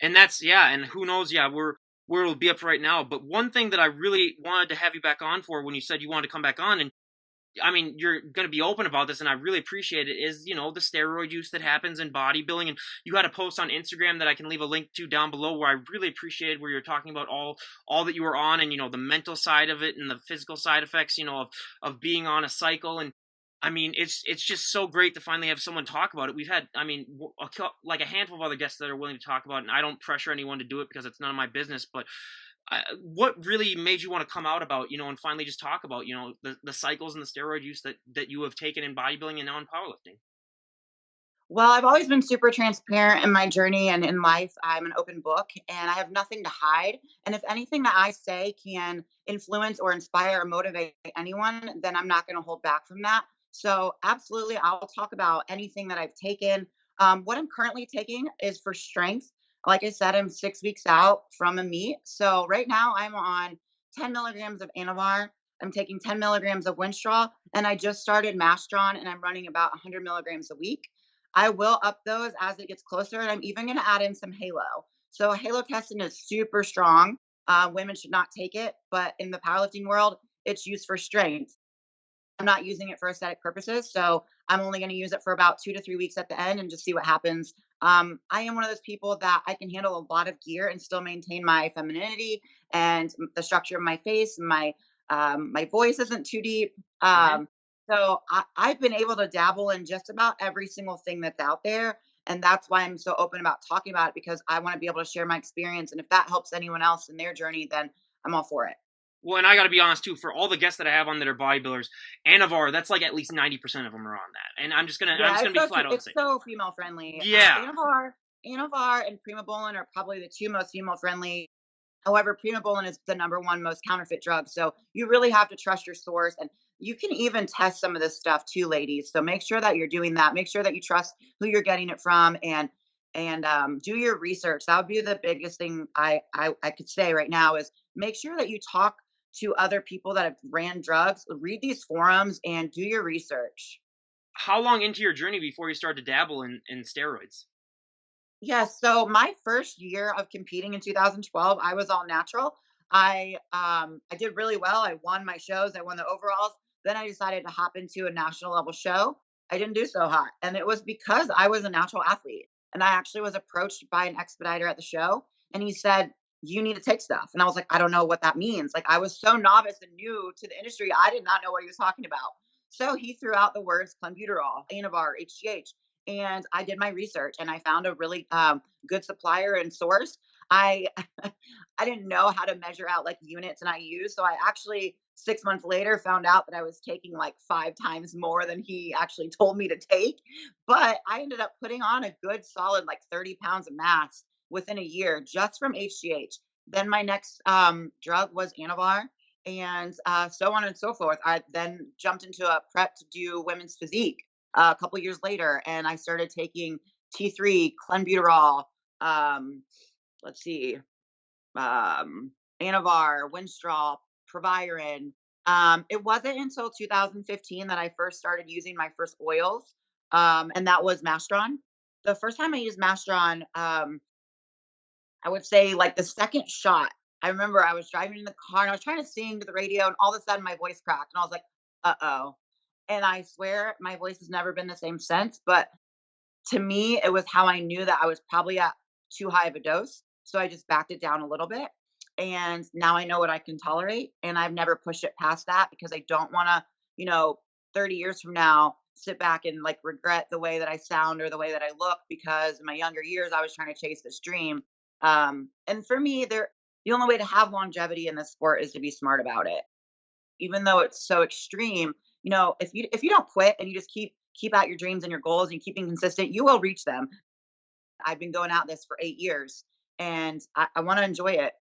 And that's, yeah, and who knows, yeah, where it'll be up right now. But one thing that I really wanted to have you back on for when you said you wanted to come back on, and I mean, you're going to be open about this, and I really appreciate it, is, the steroid use that happens in bodybuilding. And you had a post on Instagram that I can leave a link to down below where I really appreciated where you're talking about all that you were on, and, the mental side of it and the physical side effects, of being on a cycle. And I mean, it's just so great to finally have someone talk about it. We've had, I mean, like a handful of other guests that are willing to talk about it, and I don't pressure anyone to do it because it's none of my business, but what really made you want to come out about, and finally just talk about, the cycles and the steroid use that you have taken in bodybuilding and now in powerlifting? Well, I've always been super transparent in my journey and in life. I'm an open book and I have nothing to hide. And if anything that I say can influence or inspire or motivate anyone, then I'm not going to hold back from that. So, absolutely, I'll talk about anything that I've taken. What I'm currently taking is for strength. Like I said, I'm 6 weeks out from a meet. So, right now, I'm on 10 milligrams of Anavar. I'm taking 10 milligrams of Winstrol, and I just started Masteron, and I'm running about 100 milligrams a week. I will up those as it gets closer, and I'm even going to add in some Halo. So Halo testing is super strong. Women should not take it, but in the powerlifting world, it's used for strength. I'm not using it for aesthetic purposes, so I'm only going to use it for about 2 to 3 weeks at the end and just see what happens. I am one of those people that I can handle a lot of gear and still maintain my femininity and the structure of my face. My voice isn't too deep. Hmm. So I've been able to dabble in just about every single thing that's out there. And that's why I'm so open about talking about it, because I want to be able to share my experience. And if that helps anyone else in their journey, then I'm all for it. Well, and I got to be honest too. For all the guests that I have on that are bodybuilders, Anavar, that's like at least 90% of them are on that. And I'm Yeah, just gonna be flat out and it's say, so female friendly. yeah. Anavar and Primobolan are probably the two most female friendly. However, Primobolan is the number one most counterfeit drug. So you really have to trust your source. And you can even test some of this stuff too, ladies. So make sure that you're doing that. Make sure that you trust who you're getting it from, and do your research. That would be the biggest thing I could say right now is make sure that you talk to other people that have ran drugs, read these forums, and do your research. How long into your journey before you started to dabble in steroids? Yes, so my first year of competing in 2012, I was all natural. I did really well. I won my shows. I won the overalls. Then I decided to hop into a national level show. I didn't do so hot, and it was because I was a natural athlete. And I actually was approached by an expediter at the show, and he said, "You need to take stuff." And I was like, "I don't know what that means." Like, I was so novice and new to the industry, I did not know what he was talking about. So he threw out the words clenbuterol, Anavar, HGH, and I did my research and I found a really good supplier and source. I I didn't know how to measure out like units and IU's, so I actually 6 months later found out that I was taking like 5 times more than he actually told me to take. But I ended up putting on a good solid like 30 pounds of mass within a year just from HGH. Then my next drug was Anavar, and so on and so forth. I then jumped into a prep to do women's physique a couple years later, and I started taking T3, clenbuterol, um, let's see, Anavar, Winstrol, Proviron. It wasn't until 2015 that I first started using my first oils, and that was Masteron. The first time I used Masteron, I would say like the second shot. I remember I was driving in the car and I was trying to sing to the radio, and all of a sudden my voice cracked, and I was like, "Uh oh." And I swear my voice has never been the same since. But to me, it was how I knew that I was probably at too high of a dose. So I just backed it down a little bit. And now I know what I can tolerate. And I've never pushed it past that because I don't want to, you know, 30 years from now, sit back and like regret the way that I sound or the way that I look, because in my younger years, I was trying to chase this dream. And for me, the only way to have longevity in this sport is to be smart about it. Even though it's so extreme, if you don't quit and you just keep out your dreams and your goals and keeping consistent, you will reach them. I've been going out this for 8 years, and I want to enjoy it.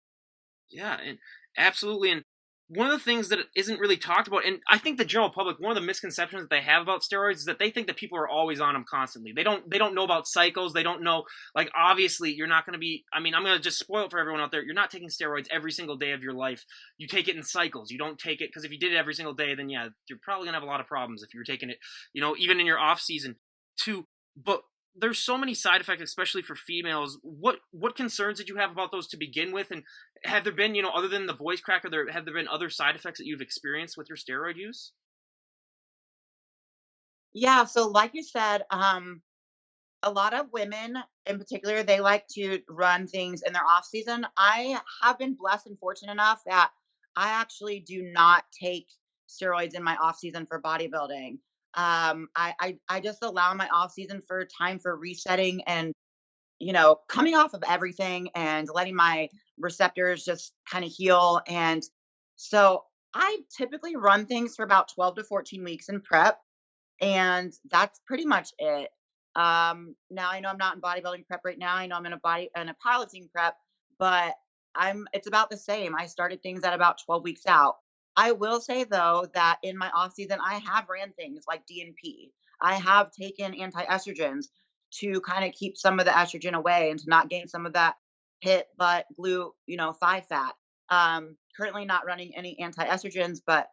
Yeah, and absolutely. And one of the things that isn't really talked about, and I think the general public, one of the misconceptions that they have about steroids is that they think that people are always on them constantly. They don't know about cycles. They don't know, like, obviously you're not going to be, I mean, I'm going to just spoil it for everyone out there. You're not taking steroids every single day of your life. You take it in cycles. You don't take it, because if you did it every single day, then yeah, you're probably going to have a lot of problems if you're taking it, even in your off season too. But there's so many side effects, especially for females. What concerns did you have about those to begin with? And have there been, other than the voice crack, have there been other side effects that you've experienced with your steroid use? Yeah, so like you said, a lot of women in particular, they like to run things in their off season. I have been blessed and fortunate enough that I actually do not take steroids in my off season for bodybuilding. I just allow my off season for time for resetting and coming off of everything and letting my receptors just kind of heal. And so I typically run things for about 12 to 14 weeks in prep, and that's pretty much it. Now I know I'm not in bodybuilding prep right now. I know I'm in a piloting prep, but it's about the same. I started things at about 12 weeks out. I will say though that in my off season, I have ran things like DNP. I have taken anti-estrogens to kind of keep some of the estrogen away and to not gain some of that hip, butt, glute, thigh fat. Currently not running any anti-estrogens, but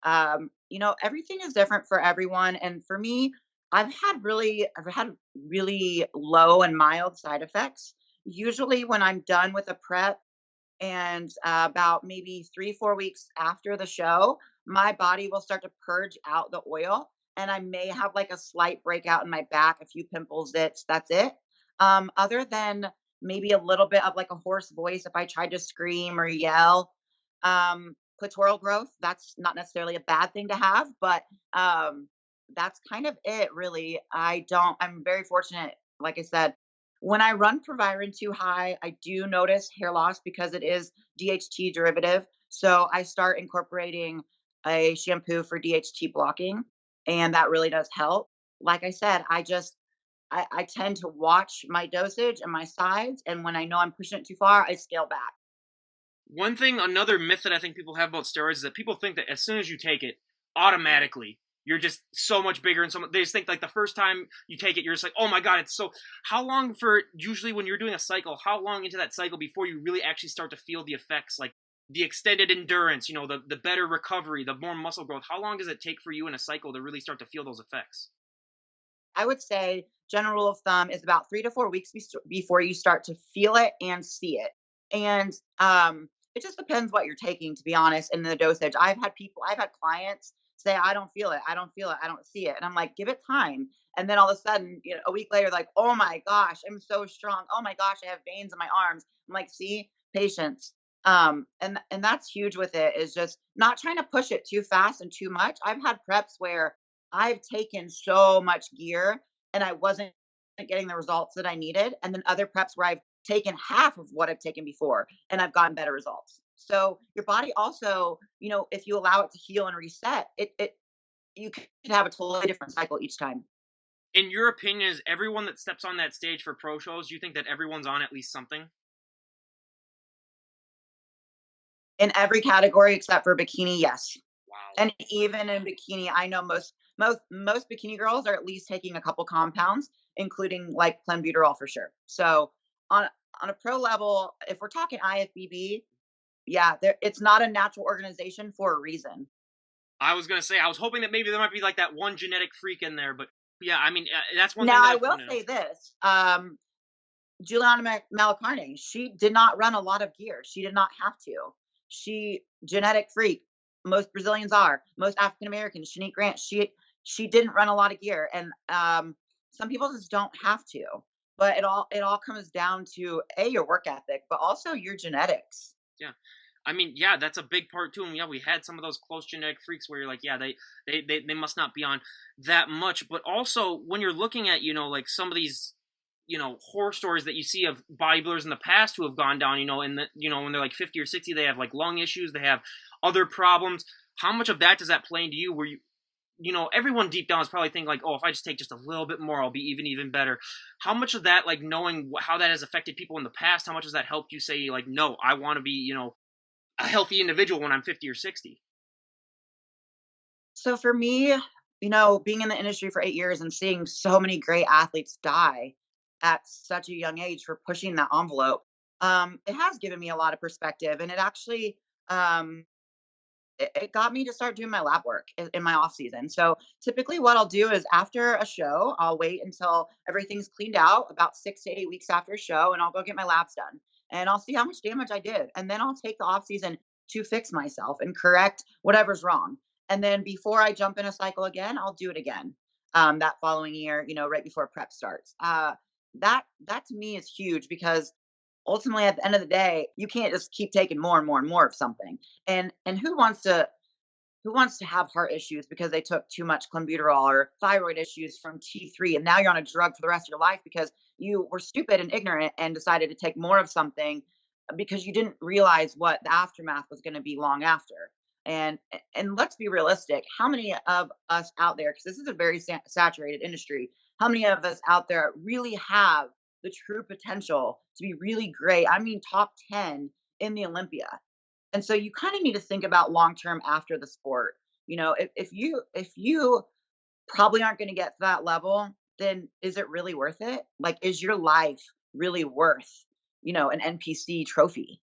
everything is different for everyone. And for me, I've had really low and mild side effects. Usually when I'm done with a prep and about maybe 3, 4 weeks after the show, my body will start to purge out the oil. And I may have like a slight breakout in my back, a few pimples, that's it. Other than maybe a little bit of like a hoarse voice if I tried to scream or yell. Clitoral growth, that's not necessarily a bad thing to have, but that's kind of it, really. I'm very fortunate. Like I said, when I run Proviron too high, I do notice hair loss because it is DHT derivative. So I start incorporating a shampoo for DHT blocking, and that really does help. Like I said, I tend to watch my dosage and my sides, and when I know I'm pushing it too far, I scale back. Another myth that I think people have about steroids is that people think that as soon as you take it, automatically you're just so much bigger and they just think like the first time you take it, you're just like, oh my god, it's so. How long for usually when you're doing a cycle? How long into that cycle before you really actually start to feel the effects, like the extended endurance, the better recovery, the more muscle growth? How long does it take for you in a cycle to really start to feel those effects? I would say general rule of thumb is about 3 to 4 weeks before you start to feel it and see it. And it just depends what you're taking, to be honest, and the dosage. I've had clients say, I don't feel it. I don't feel it. I don't see it. And I'm like, give it time. And then all of a sudden, a week later, like, oh my gosh, I'm so strong. Oh my gosh, I have veins in my arms. I'm like, see, patience. And that's huge with it, is just not trying to push it too fast and too much. I've had preps where I've taken so much gear and I wasn't getting the results that I needed. And then other preps where I've taken half of what I've taken before and I've gotten better results. So your body also, if you allow it to heal and reset, it you could have a totally different cycle each time. In your opinion, is everyone that steps on that stage for pro shows, do you think that everyone's on at least something? In every category except for bikini, yes. Wow. And even in bikini, I know most bikini girls are at least taking a couple compounds, including like clenbuterol for sure. So on on a pro level, if we're talking IFBB, yeah, it's not a natural organization for a reason. I was gonna say I was hoping that maybe there might be like that one genetic freak in there, but yeah, I mean that's one thing Now that I I've will found out. say this: Juliana Malacarne, she did not run a lot of gear. She did not have to. She genetic freak. Most Brazilians are. Most African Americans. Shanique Grant. She didn't run a lot of gear, and some people just don't have to. But it all comes down to your work ethic, but also your genetics. Yeah. I mean, yeah, that's a big part too. And yeah, we had some of those close genetic freaks where you're like, yeah, they must not be on that much. But also when you're looking at, like some of these, horror stories that you see of bodybuilders in the past who have gone down, and when they're like 50 or 60, they have like lung issues, they have other problems. How much of that does that play into you where everyone deep down is probably thinking like, oh, if I just take just a little bit more, I'll be even better. How much of that, like knowing how that has affected people in the past, how much has that helped you say like, no, I want to be, a healthy individual when I'm 50 or 60? So for me, being in the industry for 8 years and seeing so many great athletes die at such a young age for pushing that envelope, it has given me a lot of perspective, and it actually, um, it got me to start doing my lab work in my off season. So typically what I'll do is after a show, I'll wait until everything's cleaned out about 6 to 8 weeks after a show, and I'll go get my labs done. And I'll see how much damage I did. And then I'll take the off season to fix myself and correct whatever's wrong. And then before I jump in a cycle again, I'll do it again. That following year, right before prep starts. That to me is huge because ultimately at the end of the day, you can't just keep taking more and more and more of something. And who wants to have heart issues because they took too much clenbuterol, or thyroid issues from T3, and now you're on a drug for the rest of your life because you were stupid and ignorant and decided to take more of something because you didn't realize what the aftermath was going to be long after. And let's be realistic. How many of us out there, because this is a very saturated industry, how many of us out there really have the true potential to be really great? I mean, top 10 in the Olympia. And so you kind of need to think about long term after the sport. If you probably aren't going to get to that level, then is it really worth it? Like, is your life really worth, an NPC trophy?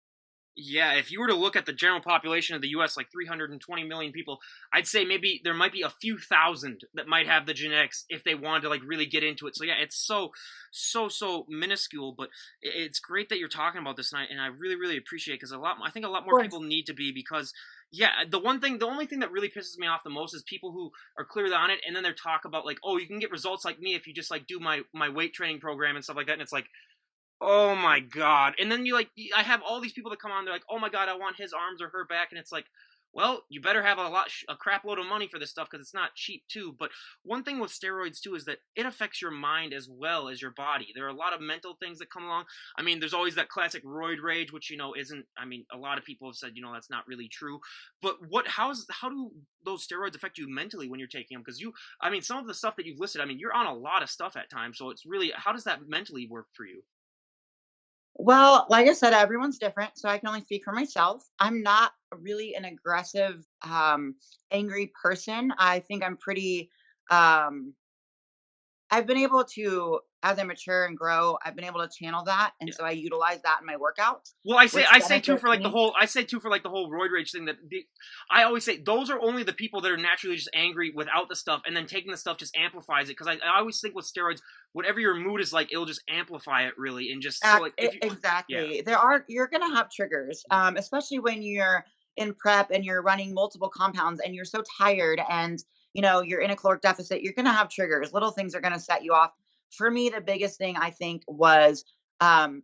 Yeah, if you were to look at the general population of the US, like 320 million people, I'd say maybe there might be a few thousand that might have the genetics if they wanted to like really get into it. So yeah, it's so minuscule, but it's great that you're talking about this, and I really really appreciate it because I think a lot Of more course. people need to be because yeah, the only thing that really pisses me off the most is people who are clearly on it and then they talk about like, oh, you can get results like me if you just like do my weight training program and stuff like that, and it's like, oh my god. And then I have all these people that come on, they're like, "Oh my god, I want his arms or her back." And it's like, "Well, you better have a crap load of money for this stuff because it's not cheap too." But one thing with steroids too is that it affects your mind as well as your body. There are a lot of mental things that come along. I mean, there's always that classic roid rage, which isn't. I mean, a lot of people have said that's not really true. But how do those steroids affect you mentally when you're taking them? Because I mean, some of the stuff that you've listed, I mean, you're on a lot of stuff at times. So it's really, how does that mentally work for you? Well, like I said, everyone's different, so I can only speak for myself. I'm not really an aggressive, angry person. I think I'm pretty um I've been able to, as I mature and grow, I've been able to channel that, and so I utilize that in my workouts, Well, I say which I say too for benefits like the me. whole I say too for like the whole roid rage thing I always say those are only the people that are naturally just angry without the stuff, and then taking the stuff just amplifies it. Because I always think with steroids, whatever your mood is like, it'll just amplify it really, and just so like if you yeah. Exactly. You're gonna have triggers, especially when you're in prep and you're running multiple compounds and you're so tired and you're in a caloric deficit. You're gonna have triggers. Little things are gonna set you off. For me, the biggest thing I think was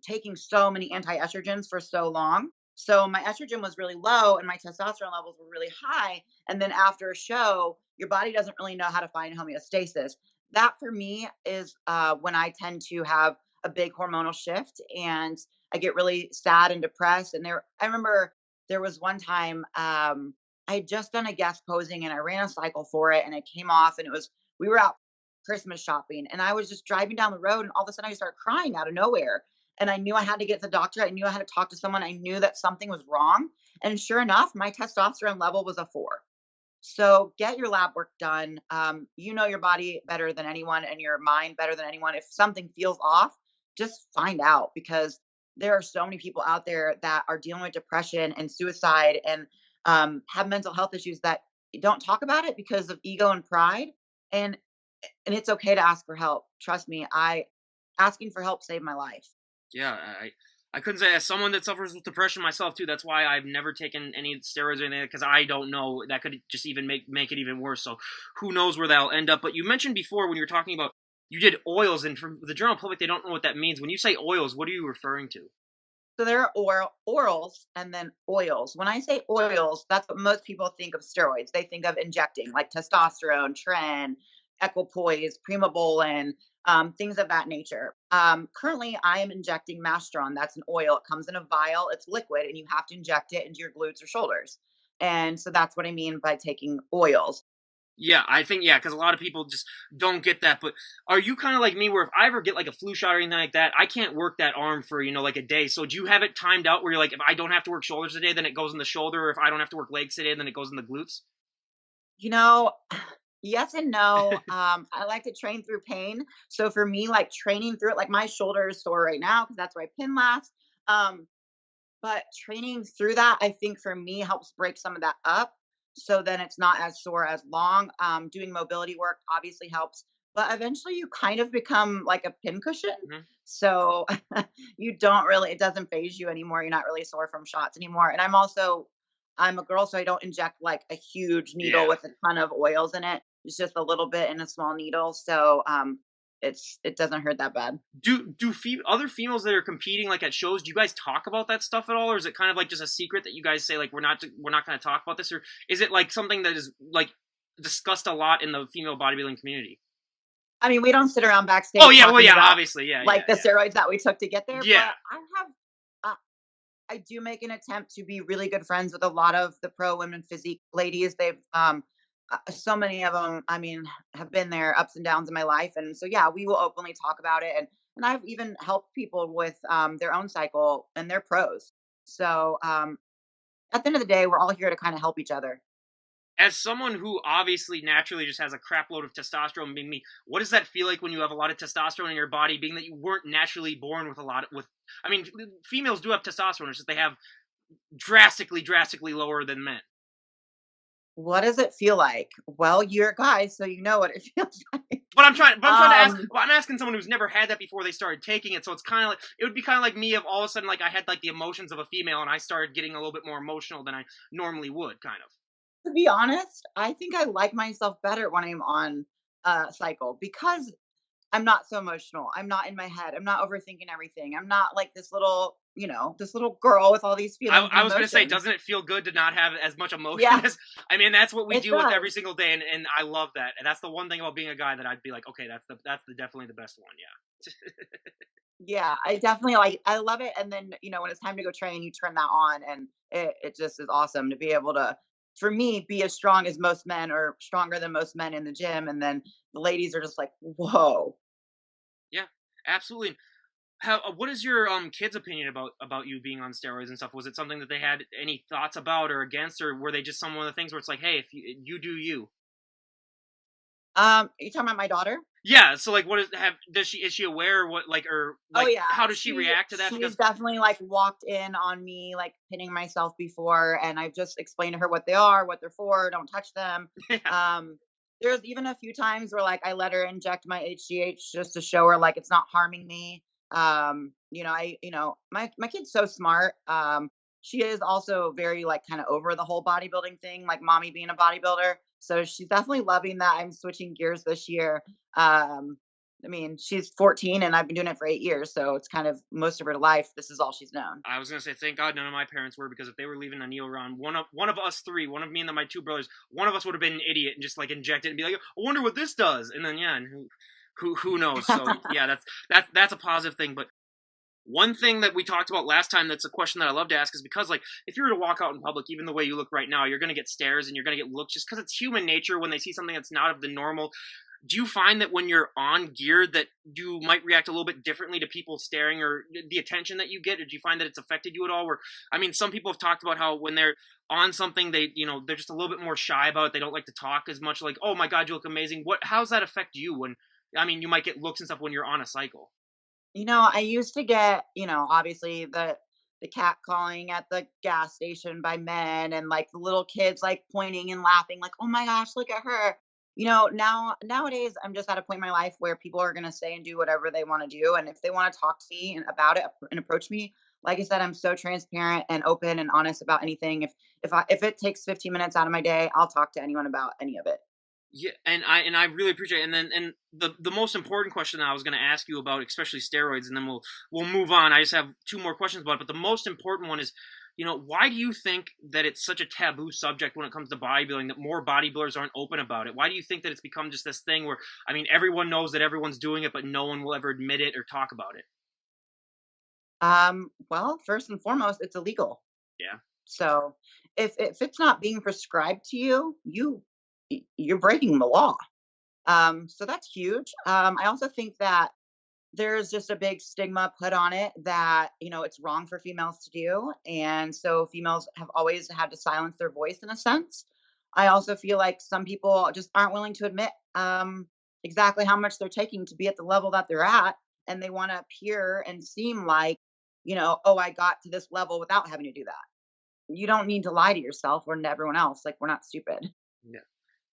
taking so many anti-estrogens for so long. So my estrogen was really low and my testosterone levels were really high. And then after a show, your body doesn't really know how to find homeostasis. That for me is when I tend to have a big hormonal shift and I get really sad and depressed. I remember there was one time I had just done a guest posing and I ran a cycle for it and it came off, and we were out Christmas shopping and I was just driving down the road and all of a sudden I started crying out of nowhere. And I knew I had to get to the doctor. I knew I had to talk to someone. I knew that something was wrong. And sure enough, my testosterone level was a 4. So get your lab work done. You know your body better than anyone and your mind better than anyone. If something feels off, just find out, because there are so many people out there that are dealing with depression and suicide and have mental health issues that don't talk about it because of ego and pride. And and it's okay to ask for help. Trust me, I asking for help saved my life. Yeah, I couldn't say as someone that suffers with depression myself too. That's why I've never taken any steroids or anything because I don't know that could just even make it even worse. So who knows where that'll end up? But you mentioned before when you were talking about you did oils, and for the general public, they don't know what that means. When you say oils, what are you referring to? So there are orals and then oils. When I say oils, that's what most people think of steroids. They think of injecting like testosterone, tren, equipoise, primobolan, things of that nature. Currently, I am injecting Masteron. That's an oil. It comes in a vial. It's liquid, and you have to inject it into your glutes or shoulders. And so that's what I mean by taking oils. Yeah, I think yeah, because a lot of people just don't get that. But are you kind of like me, where if I ever get like a flu shot or anything like that, I can't work that arm for like a day. So do you have it timed out where you're like, if I don't have to work shoulders today, then it goes in the shoulder, or if I don't have to work legs today, then it goes in the glutes? You know, yes and no. I like to train through pain. So for me, like training through it, like my shoulder is sore right now because that's where I pin last. Um, but training through that, I think for me helps break some of that up. so then it's not as sore as long. Doing mobility work obviously helps, but eventually you kind of become like a pincushion. Mhm. So you don't really, it doesn't phase you anymore. You're not really sore from shots anymore. And I'm a girl, so I don't inject like a huge needle Yeah. with a ton of oils in it. It's just a little bit in a small needle. So it doesn't hurt that bad. Other females that are competing like at shows, do you guys talk about that stuff at all, or is it kind of like just a secret that you guys say like we're not going to talk about this, or is it like something that is like discussed a lot in the female bodybuilding community? I mean, we don't sit around Oh backstage yeah, well talking yeah, about obviously, yeah, yeah, like the steroids that we took to get there, yeah, but uh, I do make an attempt to be really good friends with a lot of the pro women physique ladies. So many of them, I mean, have been there ups and downs in my life. And so, yeah, we will openly talk about it. And I've even helped people with their own cycle and their pros. So, at the end of the day, we're all here to kind of help each other. as someone who obviously naturally just has a crap load of testosterone being me, what does that feel like when you have a lot of testosterone in your body, being that you weren't naturally born with a lot of, with, I mean, females do have testosterone, it's just they have drastically lower than men. What does it feel like? Well, you're a guy, so you know what it feels like. But I'm trying to ask. Um, Well, I'm asking someone who's never had that before they started taking it. So it's kind of like it would be kind of like me if all of a sudden like I had like the emotions of a female and I started getting a little bit more emotional than I normally would, kind of. to be honest, I think I like myself better when I'm on a cycle because I'm not so emotional. I'm not in my head. I'm not overthinking everything. I'm not like this little, this little girl with all these I, feelings and I was gonna say, emotions. doesn't it feel good to not have as much emotion Yeah, as? I mean, that's what we it deal with every does. single day, and I love that. And that's the one thing about being a guy that I'd be like, okay, that's definitely the best one, yeah. Yeah, I definitely I love it. And then, when it's time to go train, you turn that on and it just is awesome to be able to, for me, be as strong as most men or stronger than most men in the gym. And then the ladies are just like, whoa. Yeah, absolutely. How what is your kids' opinion about you being on steroids and stuff? Was it something that they had any thoughts about or against, or were they just some of the things where it's like, hey, if you do you? You talking about my daughter? Yeah. So like, what is have does she is she aware or what like or Oh like yeah, how does she react to that? she's Because definitely like walked in on me like pinning myself before, and I've just explained to her what they are, what they're for, don't touch them. yeah, Um, there's even a few times where like I let her inject my HGH just to show her like it's not harming me. My kid's so smart. She is also very like kind of over the whole bodybuilding thing, like mommy being a bodybuilder. So she's definitely loving that I'm switching gears this year. Um, I mean, she's 14 and I've been doing it for 8 years. So it's kind of most of her life. This is all she's known. I was gonna say thank God none of my parents were because if they were leaving DANIELLE around, one of us three, one of me and then my two brothers, one of us would have been an idiot and just like inject it and be like, I wonder what this does, and then yeah, and who knows? So yeah, that's a positive thing, but. One thing that we talked about last time that's a question that I love to ask is because, like, if you were to walk out in public, even the way you look right now, you're going to get stares and you're going to get looks just because it's human nature when they see something that's not of the normal. Do you find that when you're on gear that you might react a little bit differently to people staring or the attention that you get? Or do you find that it's affected you at all? Where, I mean, some people have talked about how when they're on something, they're just a little bit more shy about it. They don't like to talk as much like, oh my God, you look amazing. How's that affect you when, I mean, you might get looks and stuff when you're on a cycle? I used to get, obviously the cat calling at the gas station by men and like the little kids like pointing and laughing, like, oh my gosh, look at her. Nowadays I'm just at a point in my life where people are gonna say and do whatever they want to do. And if they want to talk to me and about it and approach me, like I said, I'm so transparent and open and honest about anything. If it takes 15 minutes out of my day, I'll talk to anyone about any of it. Yeah, and I really appreciate it. And then and the most important question that I was going to ask you about, especially steroids, and then we'll move on. I just have two more questions about it, but the most important one is, why do you think that it's such a taboo subject when it comes to bodybuilding? That more bodybuilders aren't open about it. Why do you think that it's become just this thing where I mean everyone knows that everyone's doing it, but no one will ever admit it or talk about it? Well, first and foremost, it's illegal. Yeah, So if it's not being prescribed to you, you're breaking the law. So that's huge. I also think that there's just a big stigma put on it that it's wrong for females to do, and so females have always had to silence their voice in a sense. I also feel like some people just aren't willing to admit exactly how much they're taking to be at the level that they're at, and they want to appear and seem like, oh, I got to this level without having to do that. you don't need to lie to yourself or to everyone else. Like, we're not stupid. Yeah.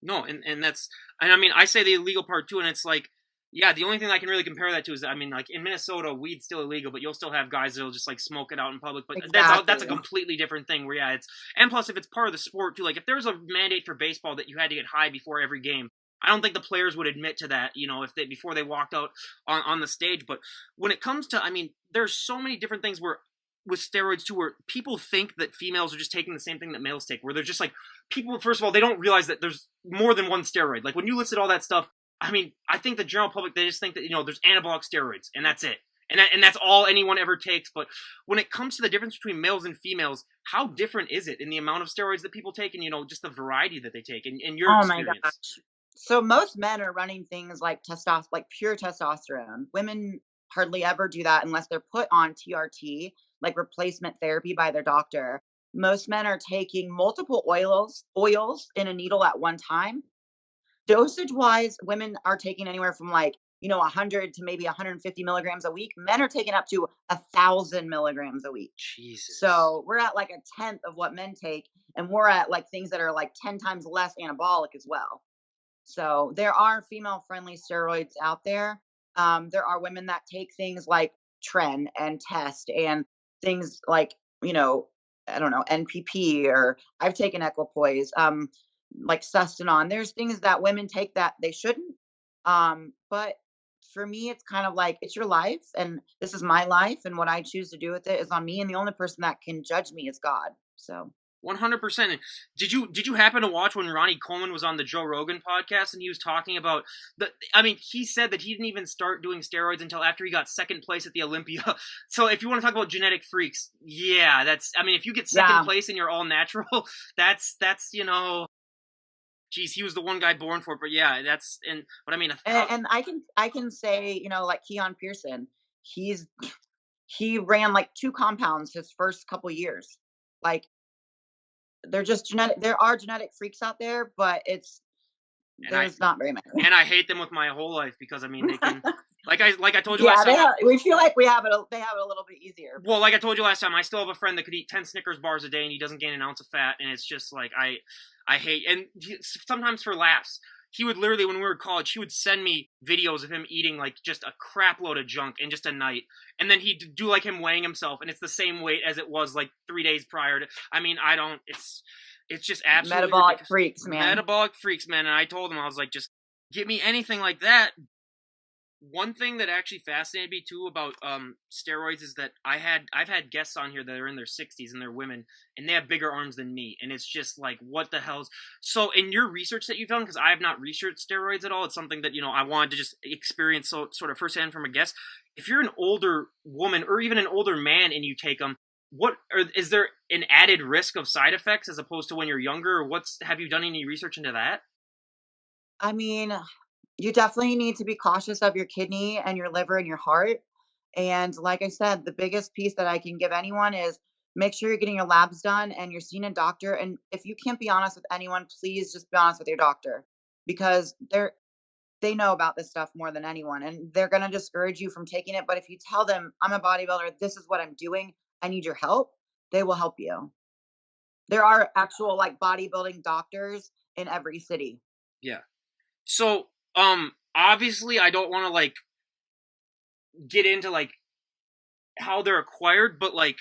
No, and that's, and I mean, I say the illegal part too, and it's like, yeah, the only thing I can really compare that to is, I mean, like in Minnesota, weed's still illegal, but you'll still have guys that'll just like smoke it out in public. But that's a Exactly. completely different thing. Where yeah, it's, and plus if it's part of the sport too, like if there's a mandate for baseball that you had to get high before every game, I don't think the players would admit to that, you know, if they before they walked out on the stage. But when it comes to, I mean, there's so many different things where with steroids too, where people think that females are just taking the same thing that males take, where they're just like, people, first of all, they don't realize that there's more than one steroid. Like when you listed all that stuff, I mean, I think the general public, they just think that, you know, there's anabolic steroids and that's it. And that's all anyone ever takes. But when it comes to the difference between males and females, how different is it in the amount of steroids that people take and, you know, just the variety that they take in your Oh my experience? gosh. So most men are running things like like pure testosterone. Women hardly ever do that unless they're put on TRT, like replacement therapy by their doctor. Most men are taking multiple oils in a needle at one time. Dosage wise, women are taking anywhere from like, 100 to maybe 150 milligrams a week. Men are taking up to 1,000 milligrams a week. Jesus. So we're at like a tenth of what men take, and we're at like things that are like 10 times less anabolic as well. So there are female friendly steroids out there. There are women that take things like Tren and Test and things like, I don't know, NPP, or I've taken Equipoise, like Sustanon. There's things that women take that they shouldn't. But for me, it's kind of like, it's your life and this is my life, and what I choose to do with it is on me. And the only person that can judge me is God. So 100%. And did you happen to watch when Ronnie Coleman was on the Joe Rogan podcast and he was talking about the, I mean, he said that he didn't even start doing steroids until after he got second place at the Olympia. So if you want to talk about genetic freaks, yeah, that's, I mean, if you get second yeah. place and you're all natural, that's, you know, geez, he was the one guy born for it. But yeah, that's, and but I mean, And I can say, like Keon Pearson, he ran like two compounds his first couple years. Like, they're just genetic. There are genetic freaks out there, but and I there's not very many. and I hate them with my whole life because I mean they can, like I told you last Yeah, time. we feel like they have it a little bit easier. Well, like I told you last time, I still have a friend that could eat 10 Snickers bars a day and he doesn't gain an ounce of fat. And it's just like, I hate, and sometimes for laughs, he would literally, when we were in college, he would send me videos of him eating like just a crap load of junk in just a night. And then he'd do like him weighing himself and it's the same weight as it was like 3 days prior to, I mean, I don't, it's just absolutely Metabolic ridiculous. freaks, man. Metabolic freaks, man. And I told him, I was like, just get me anything like that. One thing that actually fascinated me too about steroids is that I've had guests on here that are in their 60s and they're women and they have bigger arms than me, and it's just like, what the hell's, so in your research that you've done, because I have not researched steroids at all, it's something that, you know, I wanted to just experience so sort of firsthand from a guest. If you're an older woman or even an older man and you take them, is there an added risk of side effects as opposed to when you're younger, or have you done any research into that? I mean, you definitely need to be cautious of your kidney and your liver and your heart. And like I said, the biggest piece that I can give anyone is make sure you're getting your labs done and you're seeing a doctor. And if you can't be honest with anyone, please just be honest with your doctor, because they know about this stuff more than anyone, and they're going to discourage you from taking it. But if you tell them, I'm a bodybuilder, this is what I'm doing, I need your help, they will help you. There are actual like bodybuilding doctors in every city. Yeah. So, obviously I don't want to like get into like how they're acquired, but like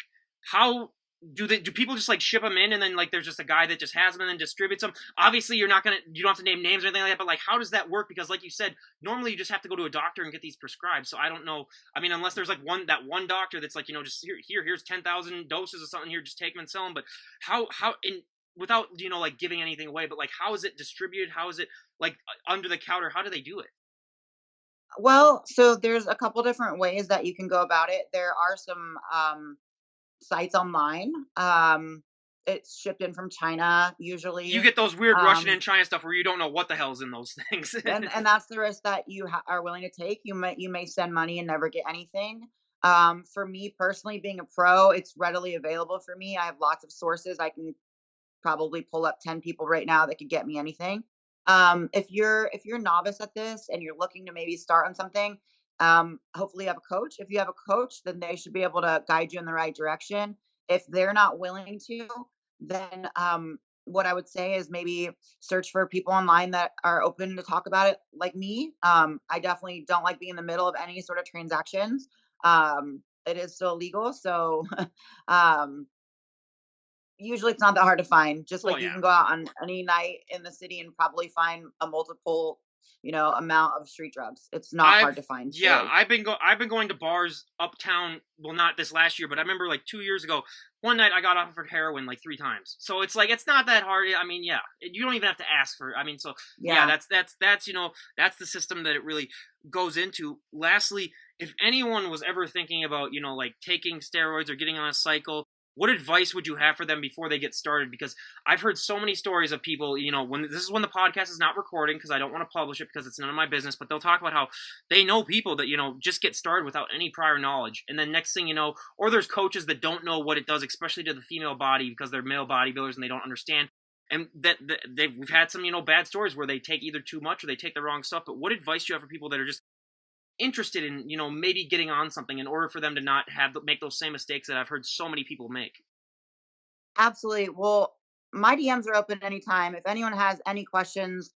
how do people just like ship them in and then like there's just a guy that just has them and then distributes them? Obviously you don't have to name names or anything like that, but like how does that work? Because like you said, normally you just have to go to a doctor and get these prescribed. So I don't know. I mean, unless there's like one doctor that's like, you know, just here's 10,000 doses of something here, just take them and sell them. But how in without, you know, like giving anything away, but like how is it distributed? How is it like under the counter? How do they do it? Well, so there's a couple different ways that you can go about it. There are some sites online. It's shipped in from China You usually. get those weird Russian Um, and China stuff where you don't know what the hell's in those things. and that's the risk that you are willing to take. You may send money and never get anything. For me personally, being a pro, it's readily available for me. I have lots of sources. I can probably pull up 10 people right now that could get me anything. If you're a novice at this and you're looking to maybe start on something, hopefully you have a coach. If you have a coach, then they should be able to guide you in the right direction. If they're not willing to, then what I would say is maybe search for people online that are open to talk about it, like me. I definitely don't like being in the middle of any sort of transactions. It is still illegal, so um, usually it's not that hard to find. Just Well, like you yeah. can go out on any night in the city and probably find a multiple, amount of street drugs. It's not hard I've to find yeah, still. I've been going to bars uptown. Well, not this last year, but I remember like 2 years ago. One night I got offered heroin like 3 times. So it's like it's not that hard. I mean, yeah, you don't even have to ask for. I mean, so yeah, Yeah, that's that's the system that it really goes into. Lastly, if anyone was ever thinking about like taking steroids or getting on a cycle, what advice would you have for them before they get started? Because I've heard so many stories of people, when this is when the podcast is not recording because I don't want to publish it because it's none of my business, but they'll talk about how they know people that, just get started without any prior knowledge. And then next thing you know, or there's coaches that don't know what it does, especially to the female body because they're male bodybuilders and they don't understand. And we've had some, bad stories where they take either too much or they take the wrong stuff. But what advice do you have for people that are just interested in, maybe getting on something in order for them to not make those same mistakes that I've heard so many people make? absolutely. Well, my DMs are open anytime. If anyone has any questions,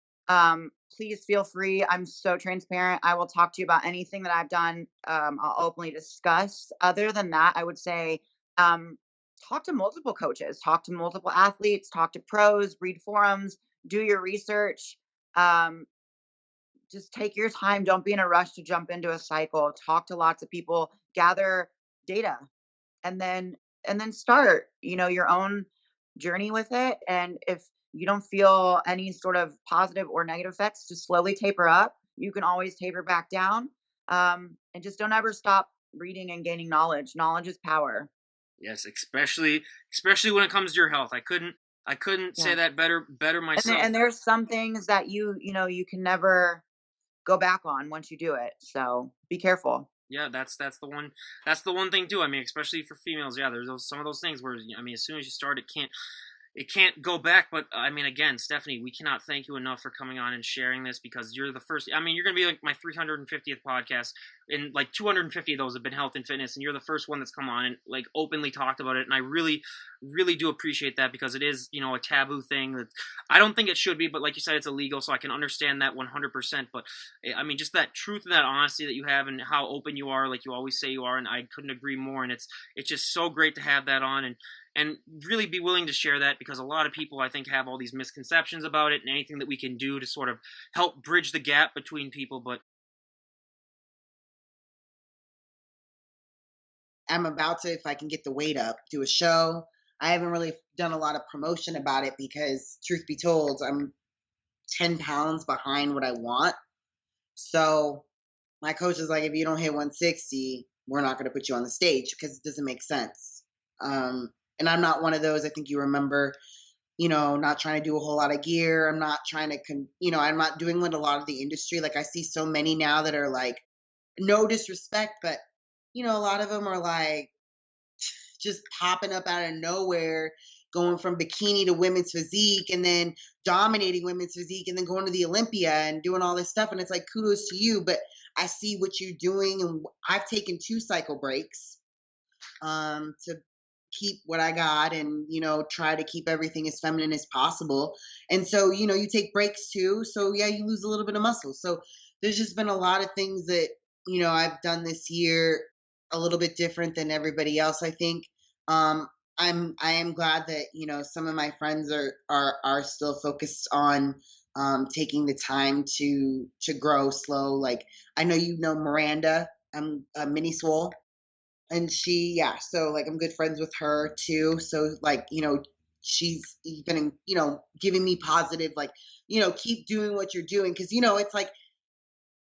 please feel free. I'm so transparent. I will talk to you about anything that I've done. I'll openly discuss. Other than that, I would say um, talk to multiple coaches, talk to multiple athletes, talk to pros, read forums, do your research. Um, just take your time. Don't be in a rush to jump into a cycle. Talk to lots of people, gather data, and then start, your own journey with it. And if you don't feel any sort of positive or negative effects, just slowly taper up. You can always taper back down. And just don't ever stop reading and gaining knowledge. Knowledge is power. Yes, especially when it comes to your health. I couldn't say Yeah. that better And myself. there's some things that you can never go back on once you do it. So be careful. Yeah, that's the one thing too. I mean, especially for females, yeah, there's some of those things where I mean, as soon as you start, it can't go back. But I mean, again, Stephanie, we cannot thank you enough for coming on and sharing this because you're the first. I mean, you're going to be like my 350th podcast, and like 250 of those have been health and fitness, and you're the first one that's come on and like openly talked about it. And I really, really do appreciate that because it is, a taboo thing that I don't think it should be, but like you said, it's illegal, so I can understand that 100%. But I mean, just that truth and that honesty that you have, and how open you are, like you always say you are, and I couldn't agree more. And it's just so great to have that on and really be willing to share that because a lot of people I think have all these misconceptions about it and anything that we can do to sort of help bridge the gap between people. But I'm about to, if I can get the weight up, do a show. I haven't really done a lot of promotion about it because, truth be told, I'm 10 pounds behind what I want. So my coach is like, if you don't hit 160, we're not going to put you on the stage because it doesn't make sense. And I'm not one of those. I think you remember, not trying to do a whole lot of gear. I'm not trying to, I'm not doing what a lot of the industry. Like I see so many now that are like, no disrespect, but a lot of them are like just popping up out of nowhere, going from bikini to women's physique and then dominating women's physique and then going to the Olympia and doing all this stuff. And it's like, kudos to you, but I see what you're doing. And I've taken 2 cycle breaks to keep what I got and, try to keep everything as feminine as possible. And so, you take breaks too. So yeah, you lose a little bit of muscle. So there's just been a lot of things that, I've done this year a little bit different than everybody else, I think. Um, I am glad that, some of my friends are still focused on taking the time to grow slow. Like I know Miranda, Mini Swole, and yeah, so like I'm good friends with her too. So like, she's been, giving me positive, like, keep doing what you're doing. Cause it's like,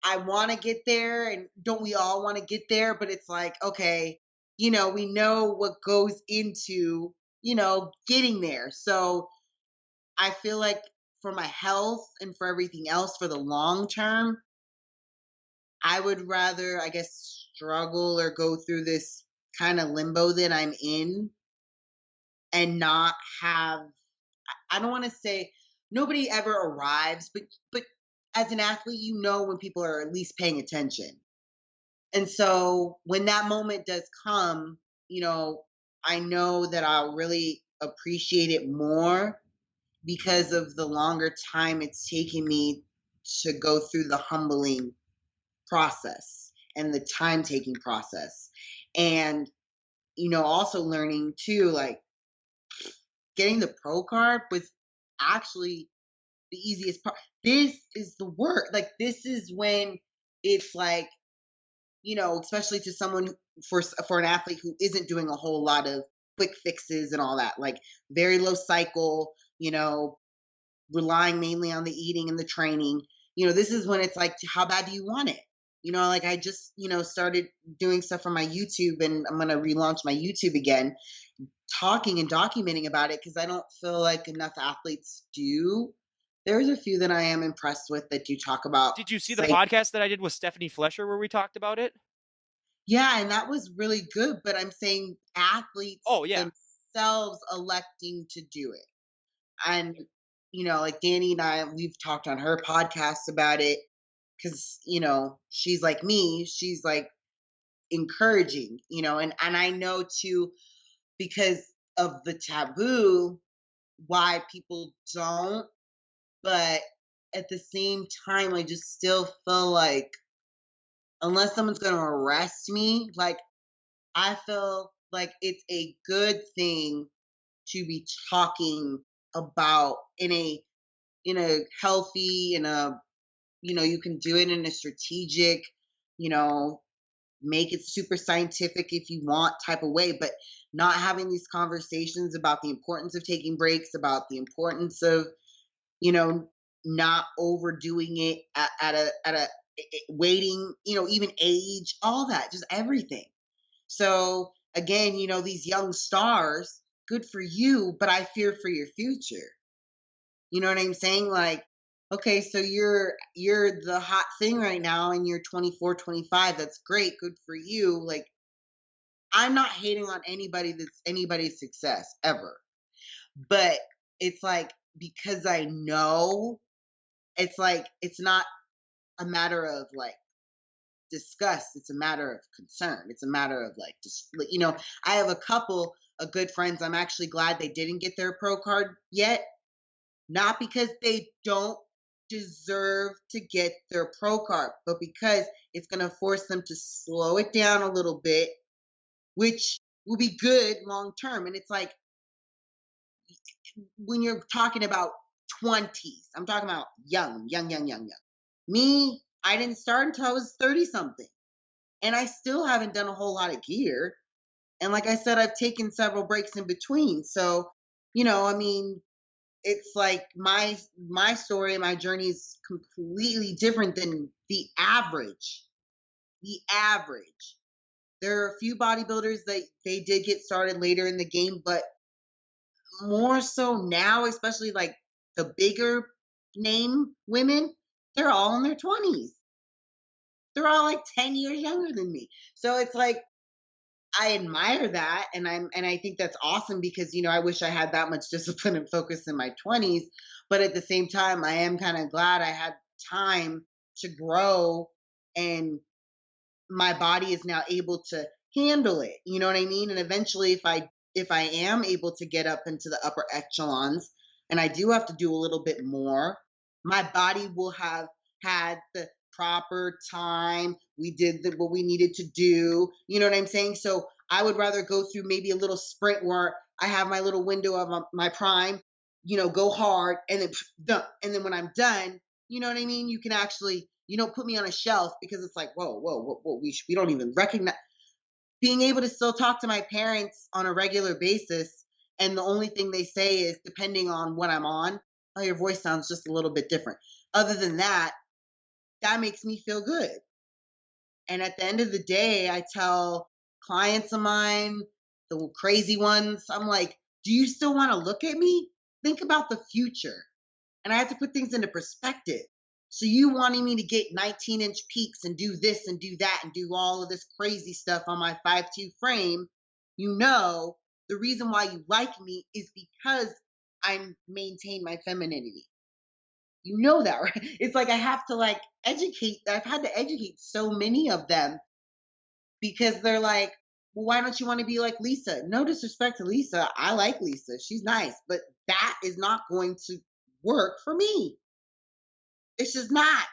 I want to get there and don't we all want to get there? But it's like, okay, we know what goes into, getting there. So I feel like for my health and for everything else for the long term, I would rather, I guess, struggle or go through this kind of limbo that I'm in and not have, I don't want to say nobody ever arrives, but as an athlete, when people are at least paying attention. And so when that moment does come, I know that I'll really appreciate it more because of the longer time it's taking me to go through the humbling process and the time taking process. And, also learning too, like getting the pro card was actually the easiest part. This is the work. Like, this is when it's like, especially to someone for an athlete who isn't doing a whole lot of quick fixes and all that, like very low cycle, relying mainly on the eating and the training. This is when it's like, how bad do you want it? Like I just, started doing stuff on my YouTube, and I'm going to relaunch my YouTube again, talking and documenting about it because I don't feel like enough athletes do. There's a few that I am impressed with that do talk about. Did you see the podcast that I did with Stephanie Flesher where we talked about it? Yeah, and that was really good, but I'm saying athletes themselves electing to do it. And, like Danny and I, we've talked on her podcast about it because, she's like me, she's like encouraging, and I know too, because of the taboo, why people don't. But at the same time, I just still feel like unless someone's going to arrest me, like I feel like it's a good thing to be talking about in a healthy, in a you can do it in a strategic, make it super scientific if you want type of way, but not having these conversations about the importance of taking breaks, about the importance of not overdoing it at a waiting, even age, all that, just everything. So again, these young stars, good for you, but I fear for your future. You know what I'm saying? Like, okay, so you're the hot thing right now and you're 24, 25. That's great. Good for you. Like, I'm not hating on anybody's success ever. But it's like, because I know, it's like, it's not a matter of like disgust. It's a matter of concern. It's a matter of like, just, I have a couple of good friends. I'm actually glad they didn't get their pro card yet. Not because they don't deserve to get their pro card, but because it's going to force them to slow it down a little bit, which will be good long term. And it's like, when you're talking about 20s, I'm talking about young. Me, I didn't start until I was 30 something. And I still haven't done a whole lot of gear. And like I said, I've taken several breaks in between. So, I mean, it's like my story, my journey is completely different than the average. The average. There are a few bodybuilders that they did get started later in the game, but more so now, especially like the bigger name women, they're all in their 20s. They're all like 10 years younger than me. So it's like, I admire that, and I think that's awesome because I wish I had that much discipline and focus in my 20s, but at the same time I am kind of glad I had time to grow, and my body is now able to handle it. You know what I mean? And eventually, if I am able to get up into the upper echelons, and I do have to do a little bit more, my body will have had the proper time. We did what we needed to do. You know what I'm saying? So I would rather go through maybe a little sprint where I have my little window of my prime, go hard, and then done. And then when I'm done, you know what I mean? You can actually, put me on a shelf, because it's like, whoa, we don't even recognize. Being able to still talk to my parents on a regular basis, and the only thing they say is, depending on what I'm on, oh, your voice sounds just a little bit different. Other than that, that makes me feel good. And at the end of the day, I tell clients of mine, the crazy ones, I'm like, do you still want to look at me? Think about the future. And I have to put things into perspective. So you wanting me to get 19-inch peaks and do this and do that and do all of this crazy stuff on my 5'2" frame, the reason why you like me is because I maintain my femininity. You know that, right? It's like I have to educate. I've had to educate so many of them, because they're like, well, why don't you want to be like Lisa? No disrespect to Lisa. I like Lisa. She's nice, but that is not going to work for me. It's just not.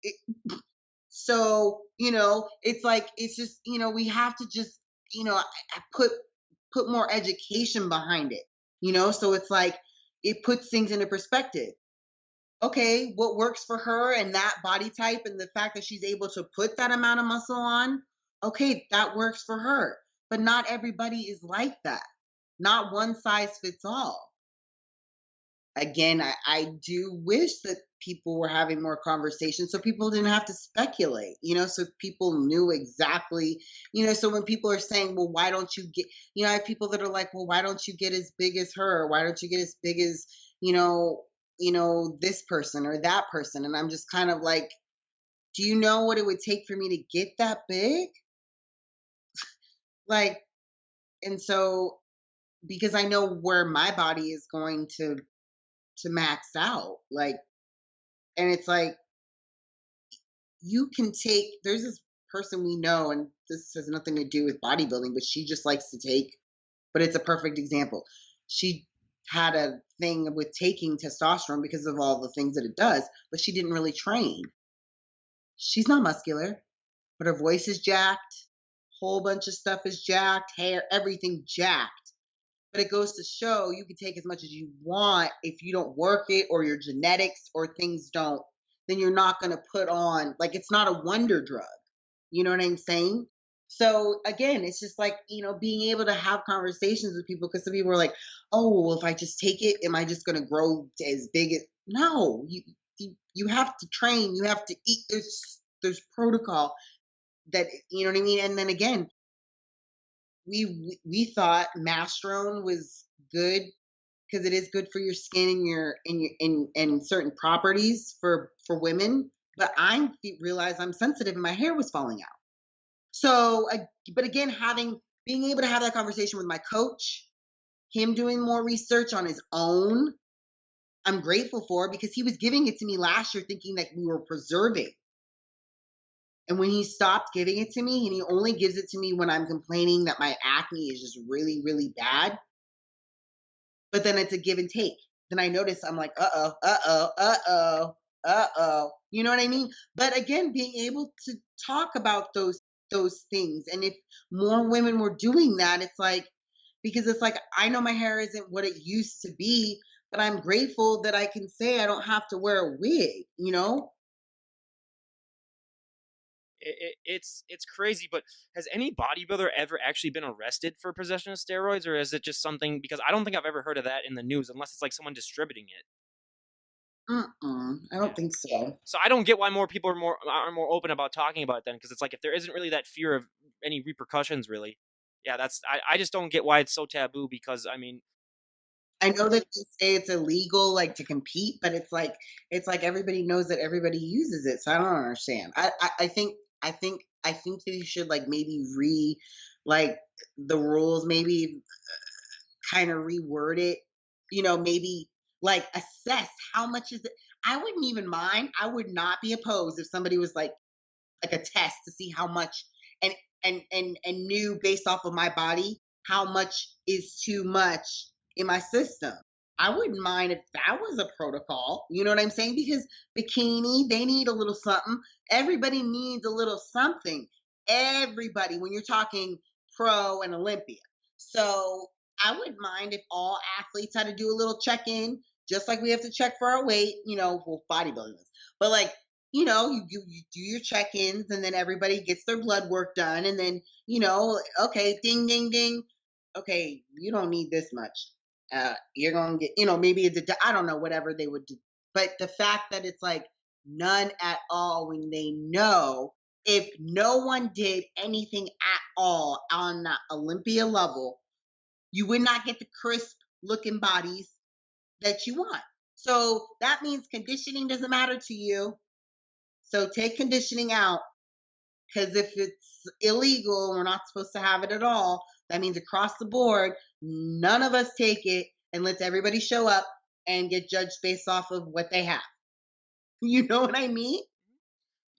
It, so, it's like, it's just, we have to just, put more education behind it, so it's like, it puts things into perspective. Okay, what works for her and that body type and the fact that she's able to put that amount of muscle on, okay, that works for her. But not everybody is like that. Not one size fits all. Again, I do wish that people were having more conversations so people didn't have to speculate, so people knew exactly, so when people are saying, well, why don't you get, I have people that are like, well, why don't you get as big as her? Why don't you get as big as, this person or that person? And I'm just kind of like, do you know what it would take for me to get that big? Like, and so, because I know where my body is going to max out, like, and it's like, you can take, there's this person we know, and this has nothing to do with bodybuilding, but she just likes to take, but it's a perfect example. She had a thing with taking testosterone because of all the things that it does, but she didn't really train. She's not muscular, but her voice is jacked, whole bunch of stuff is jacked, hair, everything jacked. But it goes to show you can take as much as you want. If you don't work it or your genetics or things don't, then you're not going to put on, like, it's not a wonder drug. You know what I'm saying? So again, it's just like, being able to have conversations with people, because some people are like, oh, well, if I just take it, am I just going to grow as big as, no, you have to train, you have to eat. There's protocol that, you know what I mean? And then again, we thought Masteron was good because it is good for your skin and and certain properties for women. But I realized I'm sensitive and my hair was falling out. So, but again, being able to have that conversation with my coach, him doing more research on his own, I'm grateful for, because he was giving it to me last year thinking that we were preserving. And when he stopped giving it to me, and he only gives it to me when I'm complaining that my acne is just really, really bad, but then it's a give and take. Then I notice, I'm like, uh-oh, uh-oh, uh-oh, uh-oh. You know what I mean? But again, being able to talk about those things. And if more women were doing that, it's like, because it's like, I know my hair isn't what it used to be, but I'm grateful that I can say I don't have to wear a wig. It's crazy, but has any bodybuilder ever actually been arrested for possession of steroids, or is it just something, because I don't think I've ever heard of that in the news unless it's like someone distributing it. I don't think so. So I don't get why more people are more open about talking about it then, because it's like, if there isn't really that fear of any repercussions, really, yeah, I just don't get why it's so taboo, because I mean, I know that they say it's illegal, like, to compete, but it's like everybody knows that everybody uses it. So I don't understand. I think that you should, like, maybe like, the rules, maybe kind of reword it. Maybe, like, assess how much is it. I wouldn't even mind. I would not be opposed if somebody was like a test to see how much, and knew based off of my body how much is too much in my system. I wouldn't mind if that was a protocol. You know what I'm saying? Because bikini, they need a little something. Everybody needs a little something. Everybody, when you're talking pro and Olympia. So I wouldn't mind if all athletes had to do a little check in, just like we have to check for our weight, well, bodybuilders. But, like, you do your check-ins, and then everybody gets their blood work done, and then, okay, ding, ding, ding. Okay, you don't need this much. You're going to get, maybe I don't know, whatever they would do. But the fact that it's like none at all, when they know if no one did anything at all on that Olympia level, you would not get the crisp looking bodies that you want. So that means conditioning doesn't matter to you. So take conditioning out, because if it's illegal, we're not supposed to have it at all. That means across the board, none of us take it, and let's everybody show up and get judged based off of what they have. You know what I mean?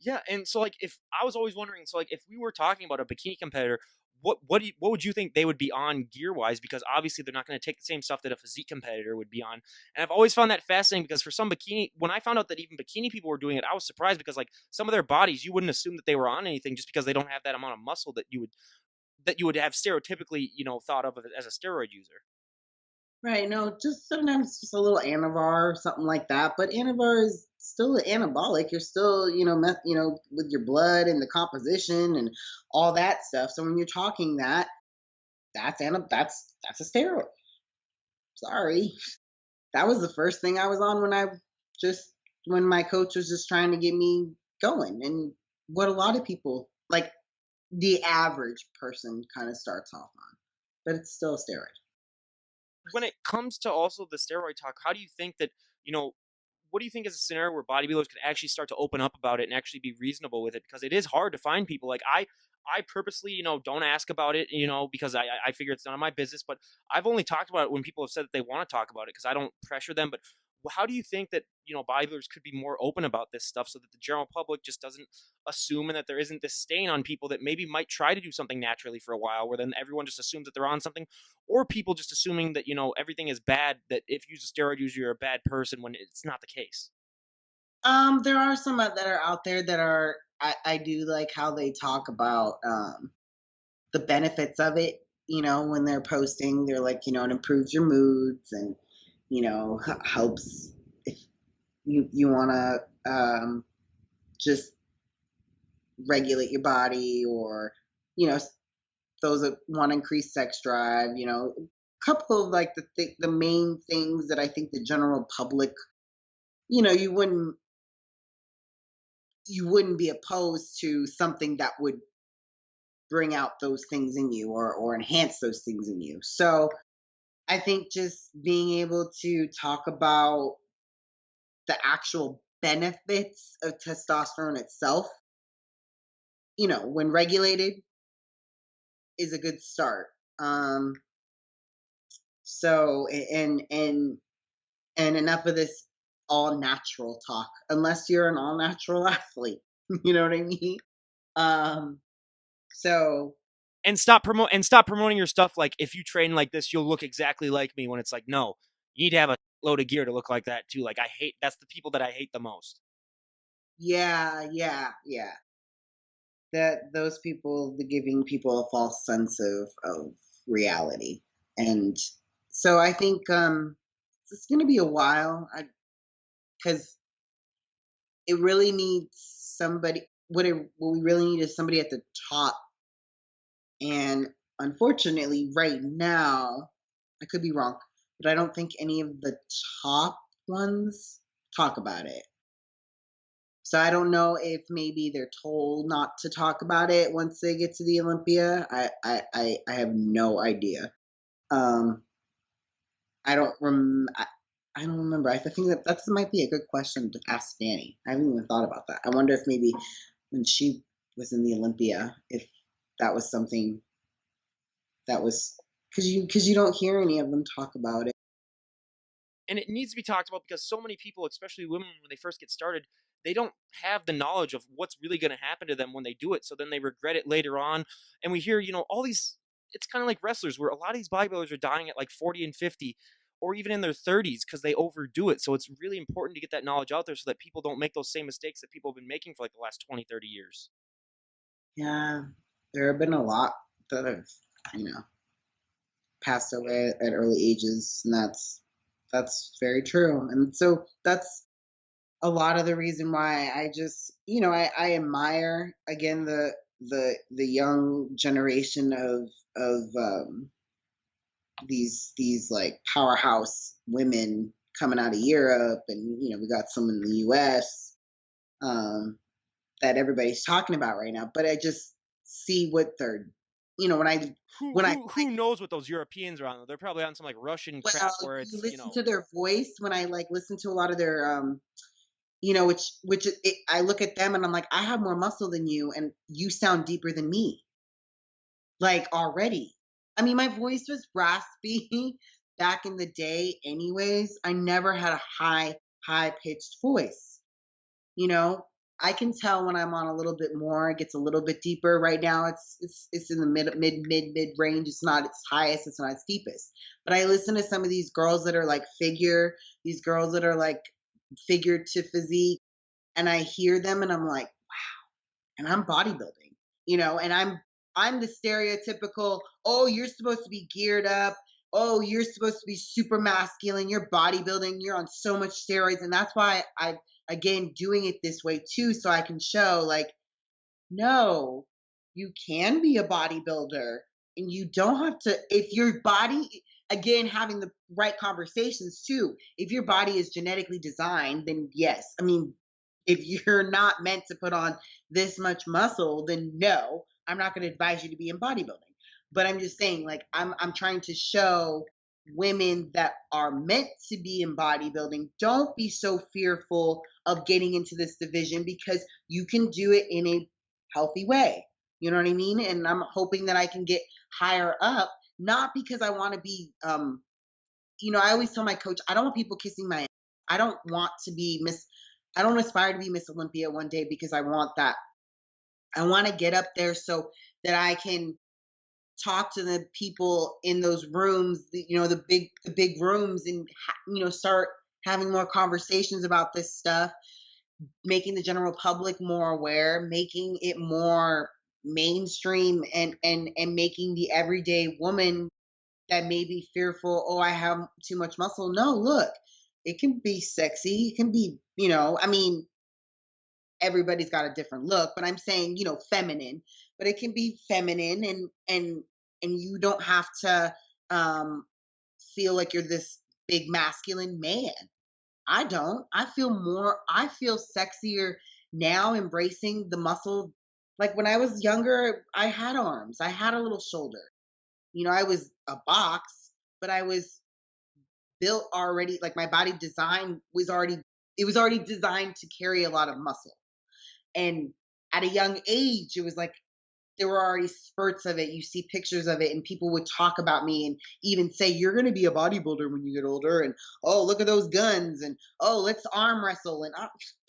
yeah. And so, like, if I was always wondering, so like, if we were talking about a bikini competitor, what would you think they would be on gear wise? Because obviously they're not going to take the same stuff that a physique competitor would be on. And I've always found that fascinating because for some bikini, when I found out that even bikini people were doing it, I was surprised because like some of their bodies, you wouldn't assume that they were on anything just because they don't have that amount of muscle that you would have stereotypically, thought of as a steroid user. Right. No, just sometimes just a little Anavar or something like that. But Anavar is still an anabolic. You're still, with your blood and the composition and all that stuff. So when you're talking that, that's a steroid. Sorry. That was the first thing I was on when my coach was just trying to get me going. And what a lot of people, like the average person, kind of starts off on. But it's still a steroid. When it comes to also the steroid talk, how do you think that, what do you think is a scenario where bodybuilders could actually start to open up about it and actually be reasonable with it? Because it is hard to find people. Like I purposely, don't ask about it, because I figure it's none of my business. But I've only talked about it when people have said that they want to talk about it because I don't pressure them. But how do you think that, bodybuilders could be more open about this stuff so that the general public just doesn't assume and that there isn't this stain on people that maybe might try to do something naturally for a while where then everyone just assumes that they're on something, or people just assuming that, everything is bad, that if you use a steroid user, you're a bad person when it's not the case? There are some that are out there that are. I do like how they talk about the benefits of it. When they're posting, they're like, it improves your moods and helps if you want to just regulate your body, or those that want to increase sex drive. A couple of like the main things that I think the general public, you wouldn't be opposed to something that would bring out those things in you, or enhance those things in you. So I think just being able to talk about the actual benefits of testosterone itself, when regulated, is a good start. So and enough of this all natural talk, unless you're an all natural athlete. You know what I mean? So And stop promoting your stuff like, if you train like this, you'll look exactly like me, when it's like, no, you need to have a load of gear to look like that too. Like that's the people that I hate the most. yeah, that those people, the giving people a false sense of reality. And so I think it's going to be a while, because it really needs somebody. What we really need is somebody at the top. And unfortunately, right now, I could be wrong, but I don't think any of the top ones talk about it. So I don't know if maybe they're told not to talk about it once they get to the Olympia. I have no idea. I don't I don't remember. I think that might be a good question to ask Danny. I haven't even thought about that. I wonder if maybe when she was in the Olympia, if that was something that was, because you don't hear any of them talk about it. And it needs to be talked about because so many people, especially women, when they first get started, they don't have the knowledge of what's really going to happen to them when they do it. So then they regret it later on. And we hear, all these, it's kind of like wrestlers where a lot of these bodybuilders are dying at like 40 and 50 or even in their 30s because they overdo it. So it's really important to get that knowledge out there so that people don't make those same mistakes that people have been making for like the last 20, 30 years. Yeah, there have been a lot that have, passed away at early ages, and that's very true. And so that's a lot of the reason why I just, I admire again the young generation of these like powerhouse women coming out of Europe, and we got some in the U.S. That everybody's talking about right now. But I just see what they're, Who knows what those Europeans are on? They're probably on some like Russian crap where you it's, listen to their voice. When I like listen to a lot of their I look at them and I'm like, I have more muscle than you, and you sound deeper than me. Like already. I mean, my voice was raspy back in the day anyways. I never had a high pitched voice, I can tell when I'm on a little bit more. It gets a little bit deeper. Right now, it's in the mid range. It's not its highest. It's not its deepest. But I listen to some of these girls that are like figure. These girls that are like figure to physique, and I hear them, and I'm like, and I'm bodybuilding, and I'm the stereotypical, oh, you're supposed to be geared up. Oh, you're supposed to be super masculine. You're bodybuilding. You're on so much steroids. And that's why I, again, doing it this way too, so I can show like, no, you can be a bodybuilder and you don't have to, if your body, again, having the right conversations too, if your body is genetically designed, then yes. I mean, if you're not meant to put on this much muscle, then no, I'm not going to advise you to be in bodybuilding. But I'm just saying, like, I'm trying to show women that are meant to be in bodybuilding, don't be so fearful of getting into this division because you can do it in a healthy way. You know what I mean? And I'm hoping that I can get higher up, not because I want to be, I always tell my coach, I don't want people kissing my ass. I don't want to be Miss, I don't aspire to be Miss Olympia one day because I want that. I want to get up there so that I can talk to the people in those rooms, the big rooms, and start having more conversations about this stuff, making the general public more aware, making it more mainstream, and making the everyday woman that may be fearful, oh, I have too much muscle. No, look, it can be sexy. It can be, I mean, everybody's got a different look, but I'm saying, feminine, but it can be feminine, and you don't have to feel like you're this big masculine man. I don't. I feel sexier now embracing the muscle. Like when I was younger, I had arms, I had a little shoulder. I was a box, but I was built already, like my body design was already designed to carry a lot of muscle. And at a young age, it was like there were already spurts of it. You see pictures of it, and people would talk about me and even say, "You're going to be a bodybuilder when you get older." And oh, look at those guns, and oh, let's arm wrestle. And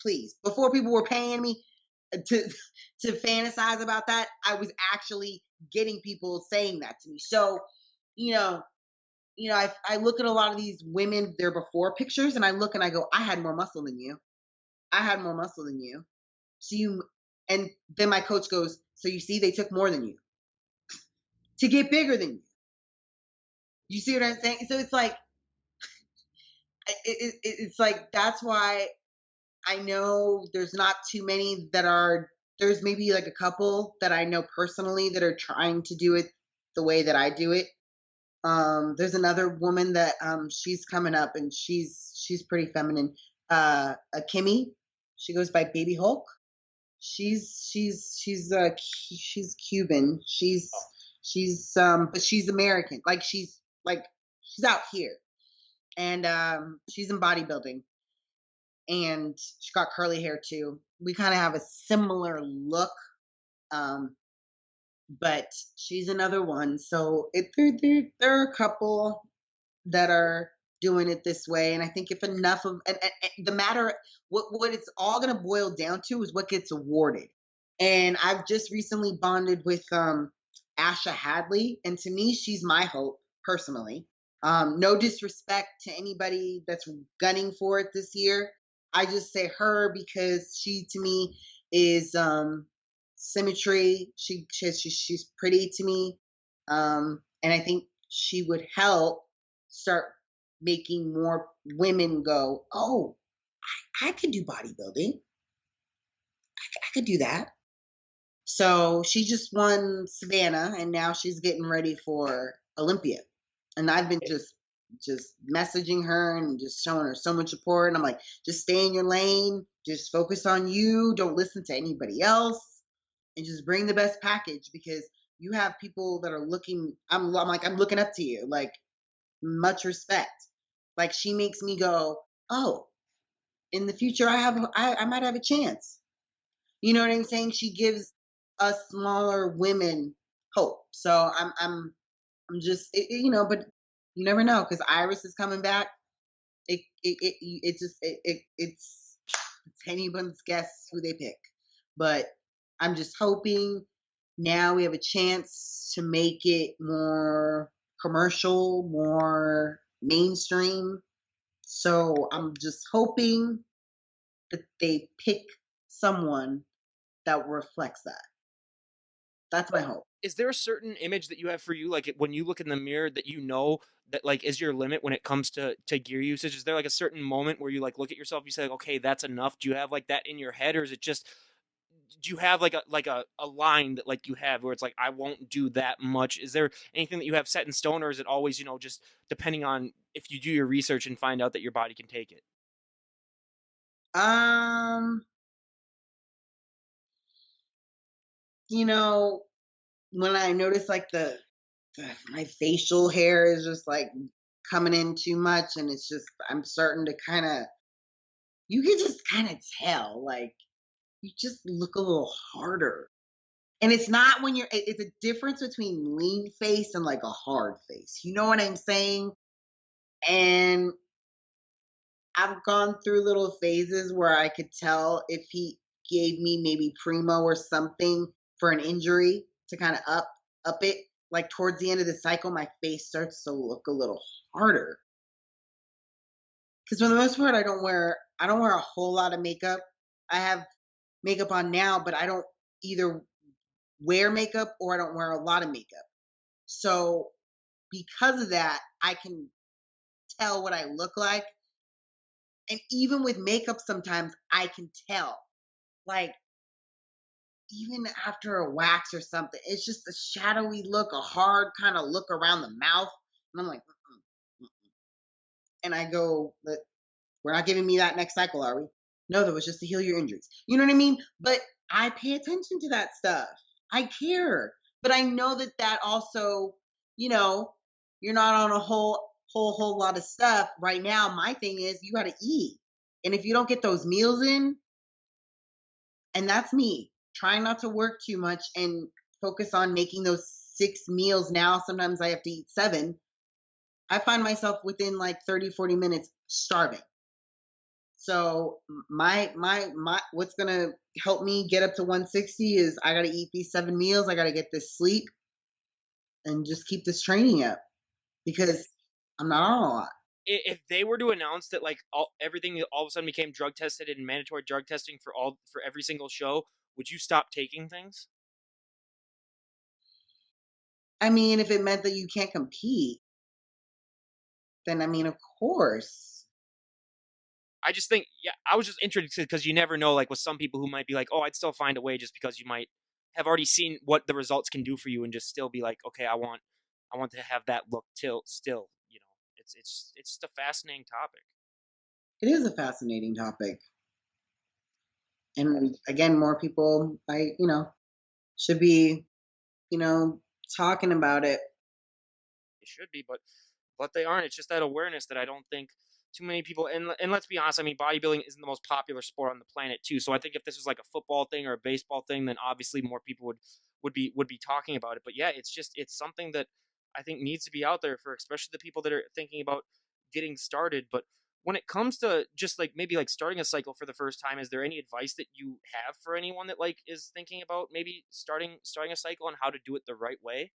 please, before people were paying me to to fantasize about that, I was actually getting people saying that to me. So, you know, I look at a lot of these women, their before pictures, and I look and I go, I had more muscle than you. I had more muscle than you. So and then my coach goes, so you see, they took more than you to get bigger than you. You see what I'm saying? So it's like, it's like, that's why I know there's not too many there's maybe like a couple that I know personally that are trying to do it the way that I do it. There's another woman that she's coming up, and she's pretty feminine. A Kimmy, she goes by Baby Hulk. She's Cuban. But she's American. She's out here, and she's in bodybuilding, and she got curly hair too. We kind of have a similar look, but she's another one. So there are a couple that are doing it this way, and I think if enough of and the matter, what it's all going to boil down to is what gets awarded. And I've just recently bonded with Asha Hadley, and to me, she's my hope personally. No disrespect to anybody that's gunning for it this year. I just say her because she, to me, is symmetry. She's pretty to me, and I think she would help start making more women go, oh, I could do bodybuilding. I could do that. So she just won Savannah, and now she's getting ready for Olympia. And I've been just messaging her and just showing her so much support. And I'm like, just stay in your lane, just focus on you, don't listen to anybody else, and just bring the best package, because you have people that are looking. I'm looking up to you, like, much respect. Like, she makes me go, oh, in the future I might have a chance. You know what I'm saying? She gives us smaller women hope. So I'm just but you never know, because Iris is coming back. It's anyone's guess who they pick. But I'm just hoping now we have a chance to make it more commercial, more mainstream. So I'm just hoping that they pick someone that reflects that. That's my hope. Is there a certain image that you have for you, like when you look in the mirror, that you know that like is your limit when it comes to gear usage? Is there like a certain moment where you like look at yourself, you say, like, okay, that's enough? Do you have like that in your head, or is it just, do you have like a line that like you have where it's like, I won't do that much? Is there anything that you have set in stone, or is it always, just depending on if you do your research and find out that your body can take it? Um, you know, when I notice like my facial hair is just like coming in too much, and it's just I'm starting to kind of, you can just kind of tell like you just look a little harder. And it's not when it's a difference between lean face and like a hard face. You know what I'm saying? And I've gone through little phases where I could tell if he gave me maybe primo or something for an injury to kind of up it. Like towards the end of the cycle, my face starts to look a little harder. Because for the most part, I don't wear a whole lot of makeup. I have makeup on now, but I don't either wear makeup or I don't wear a lot of makeup. So because of that, I can tell what I look like. And even with makeup, sometimes I can tell. Like, even after a wax or something, it's just a shadowy look, a hard kind of look around the mouth. And I'm like, mm-mm, mm-mm. And I go, but we're not giving me that next cycle, are we? No, that was just to heal your injuries. You know what I mean? But I pay attention to that stuff. I care. But I know that also, you know, you're not on a whole lot of stuff right now. My thing is you got to eat. And if you don't get those meals in, and that's me trying not to work too much and focus on making those 6 meals. Now sometimes I have to eat 7. I find myself within like 30-40 minutes starving. So my what's gonna help me get up to 160 is I gotta eat these 7 meals, I gotta get this sleep, and just keep this training up because I'm not on a lot. If they were to announce that like everything all of a sudden became drug tested and mandatory drug testing for every single show, would you stop taking things? I mean, if it meant that you can't compete, then I mean, of course. I just think, yeah, I was just interested because you never know, like with some people who might be like, oh, I'd still find a way, just because you might have already seen what the results can do for you and just still be like, okay, I want to have that look till still, it's just a fascinating topic. It is a fascinating topic. And again, more people should be, you know, talking about it. It should be, but they aren't. It's just that awareness that I don't think too many people. And let's be honest. I mean, bodybuilding isn't the most popular sport on the planet, too. So I think if this was like a football thing or a baseball thing, then obviously more people would be talking about it. But yeah, it's something that I think needs to be out there for especially the people that are thinking about getting started. But when it comes to just like maybe like starting a cycle for the first time, is there any advice that you have for anyone that like is thinking about maybe starting a cycle and how to do it the right way?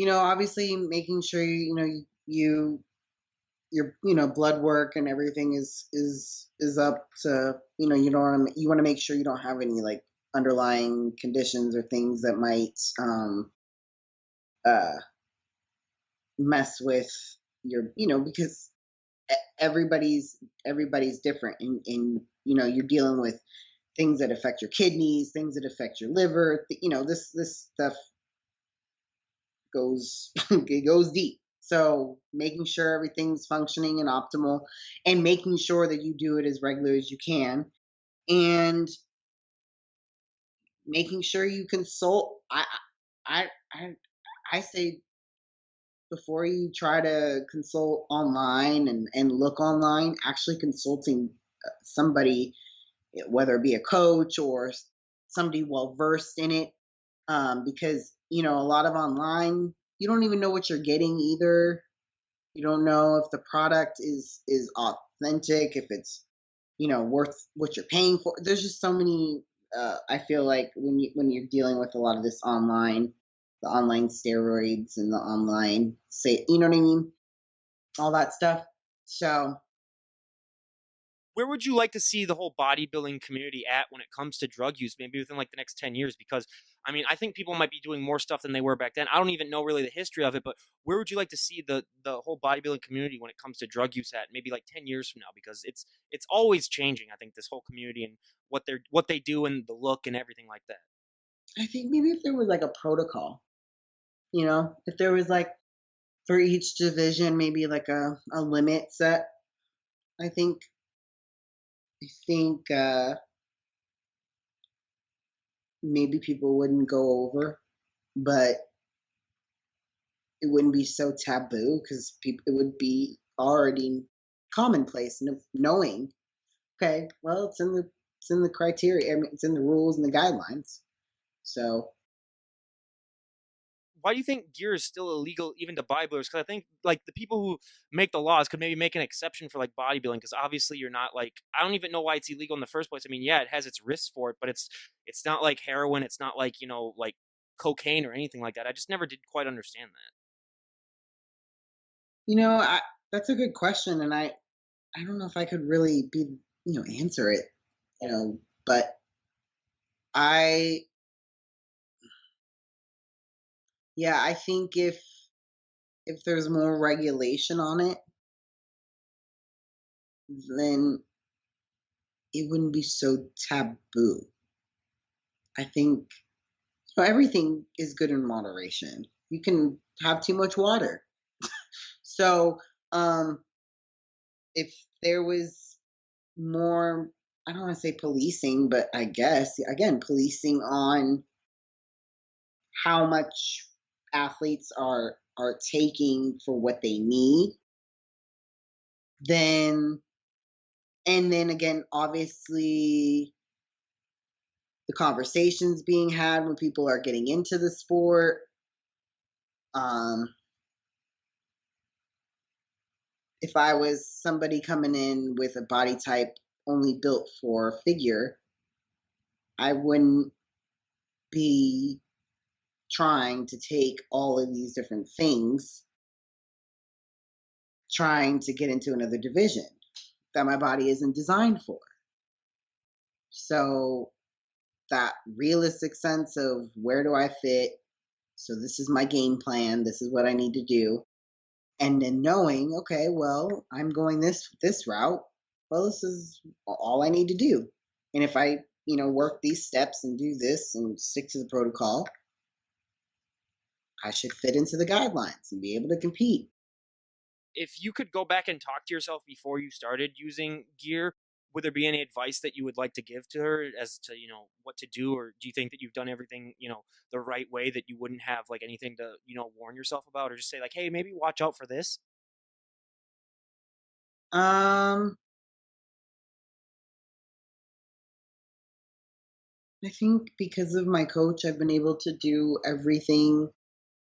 Obviously making sure your blood work and everything is up to, you want to make sure you don't have any like underlying conditions or things that might uh mess with because everybody's different, and you're dealing with things that affect your kidneys, things that affect your liver. This stuff goes it goes deep. So making sure everything's functioning and optimal, and making sure that you do it as regular as you can, and making sure you consult. I I I say, before you try to consult online and look online, actually consulting somebody, whether it be a coach or somebody well versed in it, because a lot of online, you don't even know what you're getting either. You don't know if the product is authentic, if it's worth what you're paying for. There's just so many. I feel like when you're dealing with a lot of this online, the online steroids and the online say, you know what I mean, all that stuff. So Where would you like to see the whole bodybuilding community at when it comes to drug use, maybe within like the next 10 years? Because I mean, I think people might be doing more stuff than they were back then. I don't even know really the history of it, but where would you like to see the whole bodybuilding community when it comes to drug use at maybe like 10 years from now? Because it's always changing, I think, this whole community and what they do and the look and everything like that. I think maybe if there was like a protocol, if there was like for each division, maybe like a limit set. I think maybe people wouldn't go over, but it wouldn't be so taboo because people it would be already commonplace and knowing. Okay, well, it's in the criteria. I mean, it's in the rules and the guidelines. So Why do you think gear is still illegal even to bodybuilders? Because I think like the people who make the laws could maybe make an exception for like bodybuilding. Because obviously you're not like I don't even know why it's illegal in the first place. I mean, yeah, it has its risks for it, but it's not like heroin. It's not like like cocaine or anything like that. I just never did quite understand that. I, that's a good question, and I don't know if I could really answer it. But I yeah, I think if there's more regulation on it, then it wouldn't be so taboo. I think everything is good in moderation. You can have too much water. So, if there was more, I don't want to say policing, but I guess, again, policing on how much athletes are taking for what they need, then and then again, obviously the conversations being had when people are getting into the sport. Um, if I was somebody coming in with a body type only built for figure, I wouldn't be trying to take all of these different things, trying to get into another division that my body isn't designed for. So, that realistic sense of where do I fit? So, this is my game plan, this is what I need to do. And then knowing, okay, well, I'm going this route. Well, this is all I need to do. And if I, work these steps and do this and stick to the protocol, I should fit into the guidelines and be able to compete. If you could go back and talk to yourself before you started using gear, would there be any advice that you would like to give to her as to what to do, or do you think that you've done everything the right way, that you wouldn't have like anything to warn yourself about, or just say like, hey, maybe watch out for this? Um, I think because of my coach, I've been able to do everything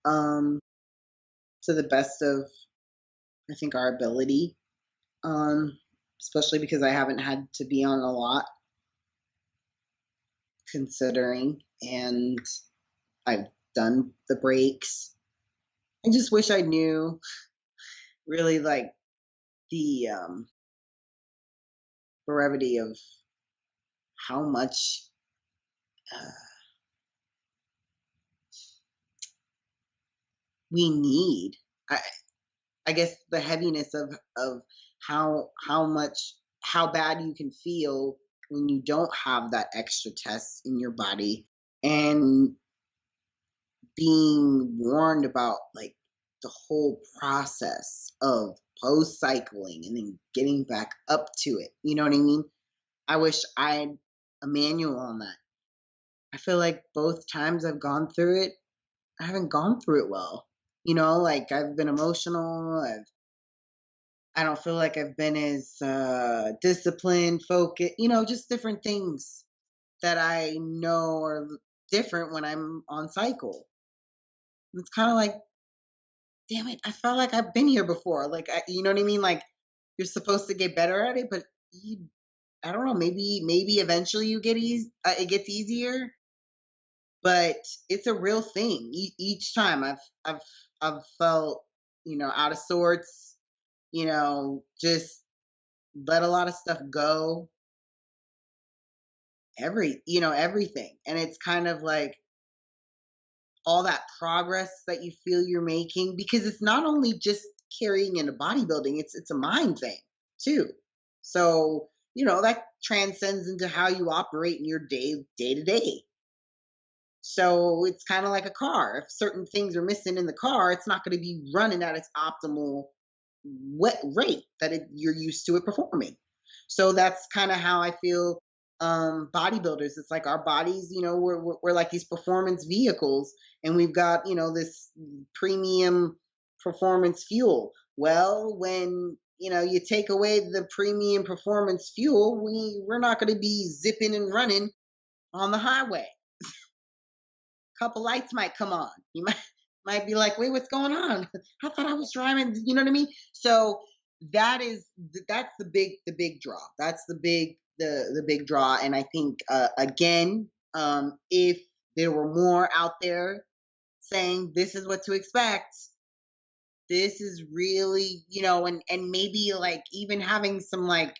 um, to the best of, I think, our ability. Um, Especially because I haven't had to be on a lot, considering, and I've done the breaks. I just wish I knew really like the brevity of how much uh, we need. I, I guess the heaviness of how bad you can feel when you don't have that extra test in your body, and being warned about like the whole process of post cycling and then getting back up to it. You know what I mean? I wish I had a manual on that. I feel like both times I've gone through it, I haven't gone through it well. Like I've been emotional. I don't feel like I've been as disciplined, focused. Just different things that I know are different when I'm on cycle. It's kind of like, damn it, I felt like I've been here before. Like, you know what I mean? Like, you're supposed to get better at it, but I don't know, maybe eventually it gets easier, but it's a real thing. Each time I've felt, out of sorts, just let a lot of stuff go, everything. And it's kind of like all that progress that you feel you're making, because it's not only just carrying into bodybuilding, it's a mind thing too. So, that transcends into how you operate in your day to day. So it's kind of like a car. If certain things are missing in the car, it's not going to be running at its optimal rate that you're used to it performing. So that's kind of how I feel bodybuilders. It's like our bodies, we're like these performance vehicles, and we've got, this premium performance fuel. Well, when you take away the premium performance fuel, we're not going to be zipping and running on the highway. Couple lights might come on. You might be like, wait, what's going on? I thought I was driving. You know what I mean? So that's the big draw. That's the big draw. And I think again, if there were more out there saying this is what to expect, this is really, and maybe like even having some like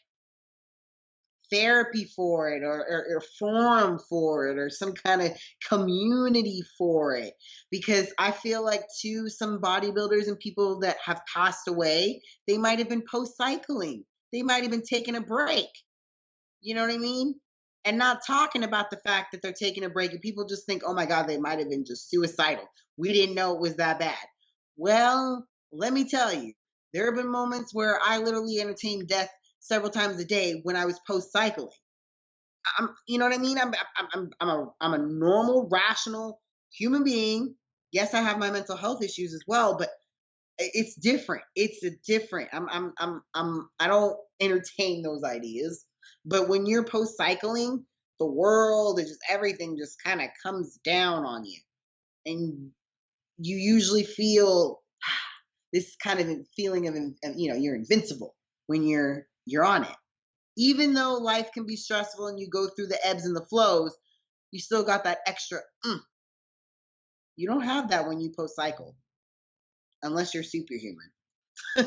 therapy for it, or forum for it, or some kind of community for it, because I feel like too, some bodybuilders and people that have passed away, they might have been post cycling, they might have been taking a break, you know what I mean, and not talking about the fact that they're taking a break, and people just think, oh my god, they might have been just suicidal, we didn't know it was that bad. Well, let me tell you, there have been moments where I literally entertained death several times a day when I was post cycling. You know what I mean? I'm a normal, rational human being. Yes, I have my mental health issues as well, but it's different. It's a different. I don't entertain those ideas. But when you're post cycling, the world and just everything just kind of comes down on you, and you usually feel this kind of feeling of you're invincible when you're on it. Even though life can be stressful and you go through the ebbs and the flows, you still got that extra. You don't have that when you post cycle, unless you're superhuman. Yeah,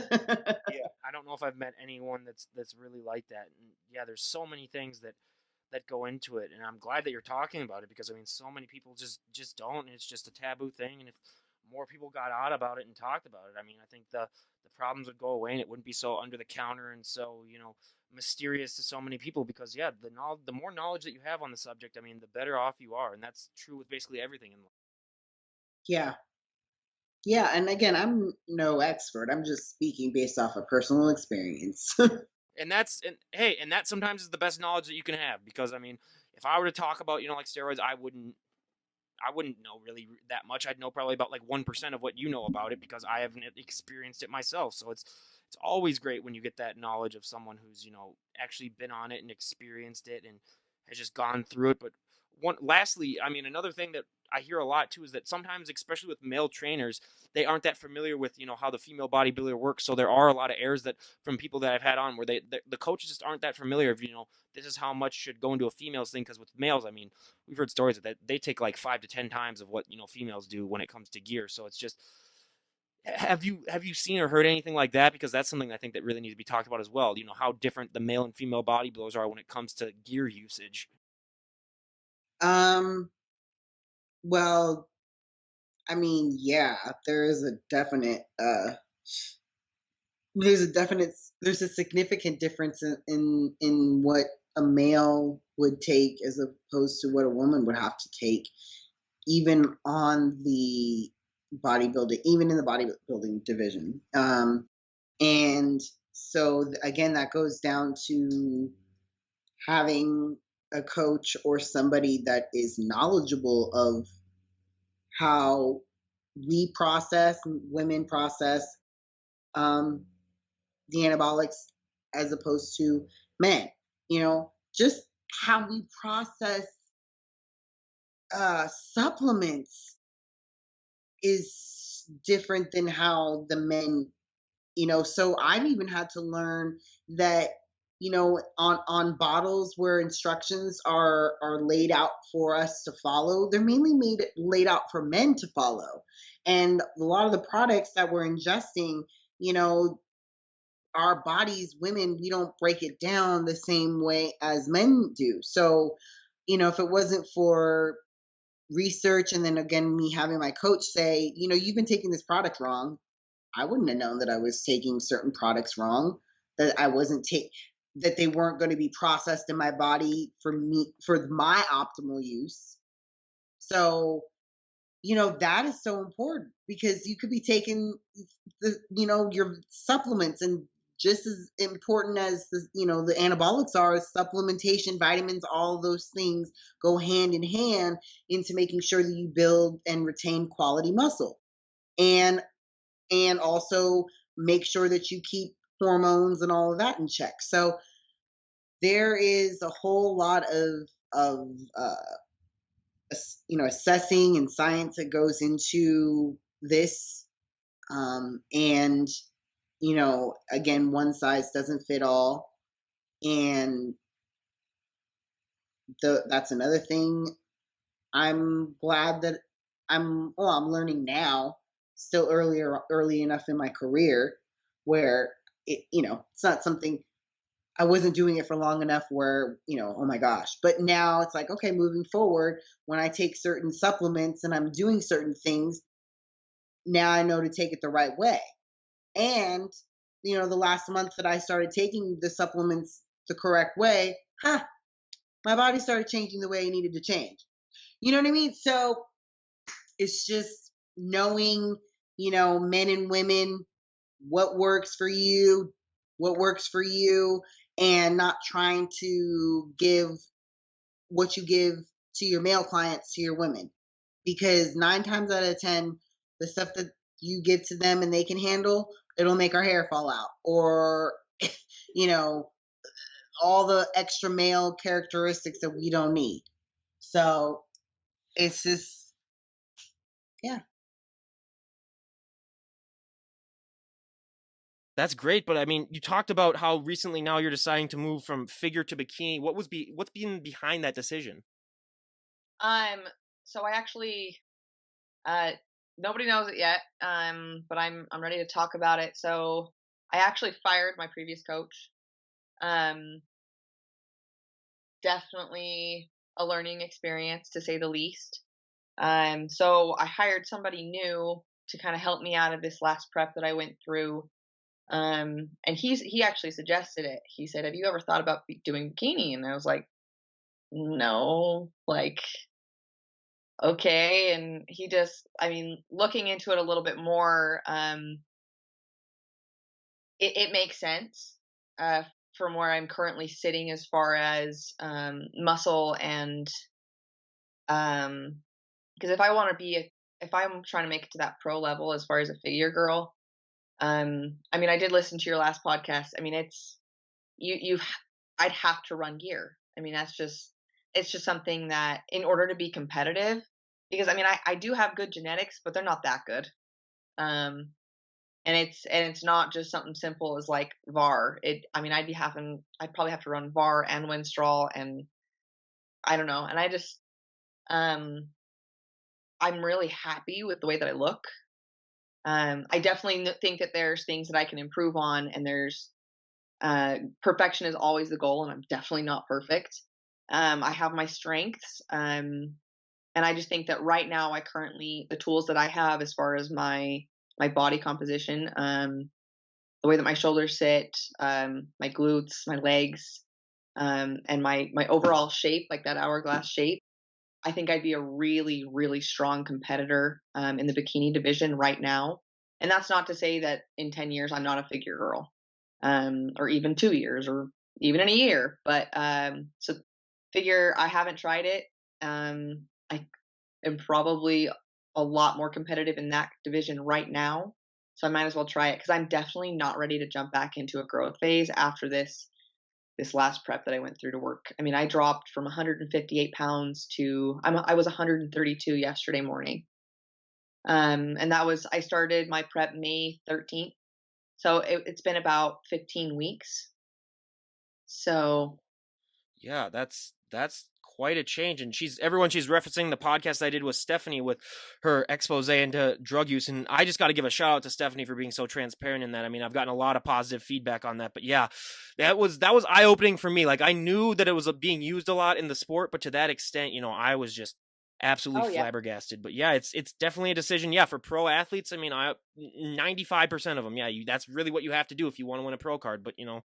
I don't know if I've met anyone that's really like that. And yeah, there's so many things that go into it, and I'm glad that you're talking about it, because I mean, so many people just don't, and it's just a taboo thing. And if more people got out about it and talked about it, I mean, I think the problems would go away, and it wouldn't be so under the counter and so mysterious to so many people. Because yeah, the more knowledge that you have on the subject, I mean, the better off you are, and that's true with basically everything in life. Yeah. Yeah. And again, I'm no expert. I'm just speaking based off of personal experience. And that sometimes is the best knowledge that you can have, because I mean, if I were to talk about like steroids, I wouldn't know really that much. I'd know probably about like 1% of what you know about it, because I haven't experienced it myself. So it's always great when you get that knowledge of someone who's actually been on it and experienced it and has just gone through it. But lastly, I mean, another thing that I hear a lot too is that sometimes, especially with male trainers, they aren't that familiar with how the female bodybuilder works. So there are a lot of errors that from people that I've had on where the coaches just aren't that familiar of this is how much should go into a female's thing. Because with males, I mean, we've heard stories that they take like 5 to 10 times of what females do when it comes to gear. So it's just, have you seen or heard anything like that? Because that's something I think that really needs to be talked about as well. How different the male and female bodybuilders are when it comes to gear usage. um. Well, I mean, yeah, there is a definite. There's a significant difference in what a male would take as opposed to what a woman would have to take, even on the bodybuilding, even in the bodybuilding division. And so again, that goes down to having a coach or somebody that is knowledgeable of how women process um, the anabolics as opposed to men. Just how we process supplements is different than how the men. So I've even had to learn that on bottles where instructions are laid out for us to follow, they're mainly laid out for men to follow. And a lot of the products that we're ingesting, our bodies, women, we don't break it down the same way as men do. So, if it wasn't for research and then again me having my coach say, you've been taking this product wrong, I wouldn't have known that I was taking certain products wrong, that I wasn't that they weren't going to be processed in my body for my optimal use. So, that is so important, because you could be taking your supplements, and just as important as the anabolics are, supplementation, vitamins, all those things go hand in hand into making sure that you build and retain quality muscle. And also make sure that you keep hormones and all of that in check. So there is a whole lot of assessing and science that goes into this. And again, one size doesn't fit all. And that's another thing. I'm glad that I'm learning now, still early enough in my career where it's not something, I wasn't doing it for long enough where, oh my gosh. But now it's like, okay, moving forward, when I take certain supplements and I'm doing certain things, now I know to take it the right way. And, the last month that I started taking the supplements the correct way, my body started changing the way it needed to change. You know what I mean? So it's just knowing, men and women, what works for you, and not trying to give what you give to your male clients to your women. Because 9 times out of 10, the stuff that you give to them and they can handle, it'll make our hair fall out. Or, all the extra male characteristics that we don't need. So it's just, yeah. That's great, but I mean, you talked about how recently now you're deciding to move from figure to bikini. What's been behind that decision? So I actually, nobody knows it yet. But I'm ready to talk about it. So I actually fired my previous coach. Definitely a learning experience, to say the least. So I hired somebody new to kind of help me out of this last prep that I went through. And he actually suggested it. He said, "Have you ever thought about doing bikini?" And I was like, "No, like, okay." And he just, I mean, looking into it a little bit more, it makes sense, from where I'm currently sitting as far as muscle and, because if I'm trying to make it to that pro level as far as a figure girl, I mean, I did listen to your last podcast. I mean, it's I'd have to run gear. I mean, it's just something that, in order to be competitive, because I mean, I do have good genetics, but they're not that good. And it's not just something simple as like VAR. I mean, I'd probably have to run VAR and Winstrol, and I don't know. And I just, I'm really happy with the way that I look. I definitely think that there's things that I can improve on, and there's, perfection is always the goal, and I'm definitely not perfect. I have my strengths. And I just think that right now, the tools that I have as far as my body composition, the way that my shoulders sit, my glutes, my legs, and my overall shape, like that hourglass shape, I think I'd be a really, really strong competitor, in the bikini division right now. And that's not to say that in 10 years I'm not a figure girl, or even 2 years, or even in a year. But so figure, I haven't tried it. I am probably a lot more competitive in that division right now, so I might as well try it, because I'm definitely not ready to jump back into a growth phase after this last prep that I went through to work. I mean, I dropped from 158 pounds to I was 132 yesterday morning. And I started my prep May 13th. So it's been about 15 weeks. So Yeah, that's quite a change. And she's referencing the podcast I did with Stephanie with her expose into drug use. And I just got to give a shout out to Stephanie for being so transparent in that. I mean, I've gotten a lot of positive feedback on that. But yeah, that was eye opening for me. Like, I knew that it was being used a lot in the sport, but to that extent, you know, I was just absolutely flabbergasted. But yeah, it's definitely a decision. Yeah, for pro athletes, I mean, 95% of them, yeah, that's really what you have to do if you want to win a pro card. But you know,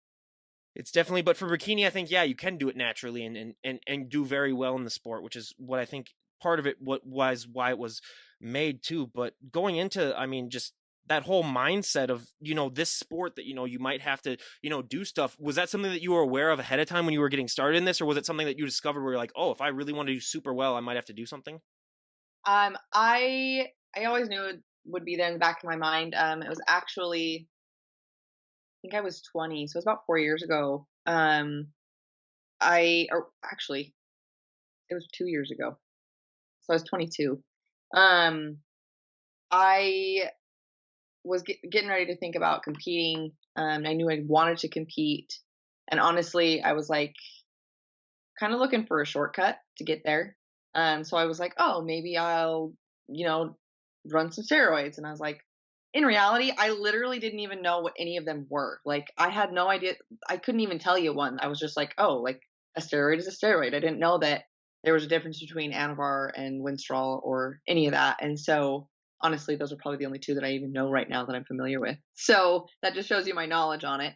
it's definitely, but for bikini, I think, yeah, you can do it naturally and do very well in the sport, which is what I think part of it, why it was made too. But going into, I mean, just that whole mindset of, you know, this sport that, you know, you might have to, you know, do stuff. Was that something that you were aware of ahead of time when you were getting started in this? Or was it something that you discovered where you're like, oh, if I really want to do super well, I might have to do something? I always knew it would be there in the back of my mind. It was actually, I think I was 20, so it was about 4 years ago. Or actually, it was 2 years ago. So I was 22. I was getting ready to think about competing. I knew I wanted to compete. And honestly, I was like kind of looking for a shortcut to get there. So I was like, oh, maybe I'll, you know, run some steroids. And I was like, in reality, I literally didn't even know what any of them were. Like, I had no idea. I couldn't even tell you one. I was just like, oh, like a steroid is a steroid. I didn't know that there was a difference between Anavar and Winstrol or any of that. And so honestly, those are probably the only two that I even know right now that I'm familiar with. So that just shows you my knowledge on it.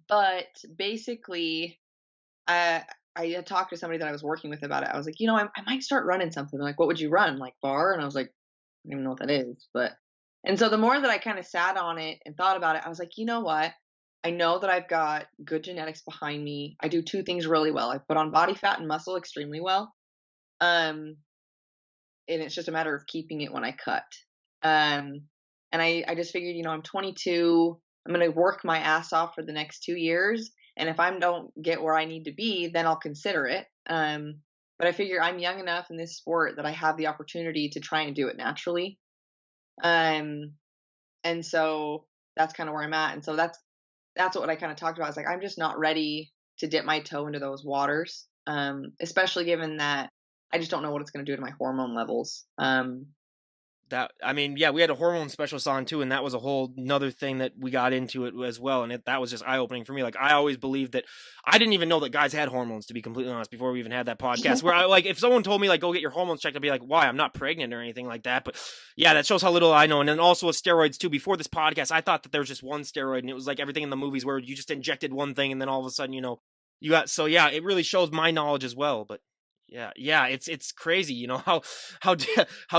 But basically, I had talked to somebody that I was working with about it. I was like, you know, I might start running something. They're like, what would you run? Like bar? And I was like, I don't even know what that is. And so the more that I kind of sat on it and thought about it, I was like, you know what? I know that I've got good genetics behind me. I do two things really well. I put on body fat and muscle extremely well. And it's just a matter of keeping it when I cut. And I just figured, you know, I'm 22. I'm going to work my ass off for the next 2 years. And if I don't get where I need to be, then I'll consider it. But I figure I'm young enough in this sport that I have the opportunity to try and do it naturally. And so that's kind of where I'm at. And so that's what I kind of talked about. It's like, I'm just not ready to dip my toe into those waters. Especially given that I just don't know what it's going to do to my hormone levels. That, I mean, yeah, we had a hormone specialist on too, and that was a whole another thing that we got into it as well, and that was just eye opening for me. Like, I always believed that I didn't even know that guys had hormones, to be completely honest, before we even had that podcast. Where I, like, if someone told me like go get your hormones checked, I'd be like, why? I'm not pregnant or anything like that. But yeah, that shows how little I know. And then also with steroids too. Before this podcast, I thought that there was just one steroid, and it was like everything in the movies where you just injected one thing, and then all of a sudden, you know, you got. So yeah, it really shows my knowledge as well. But yeah, it's crazy, you know, how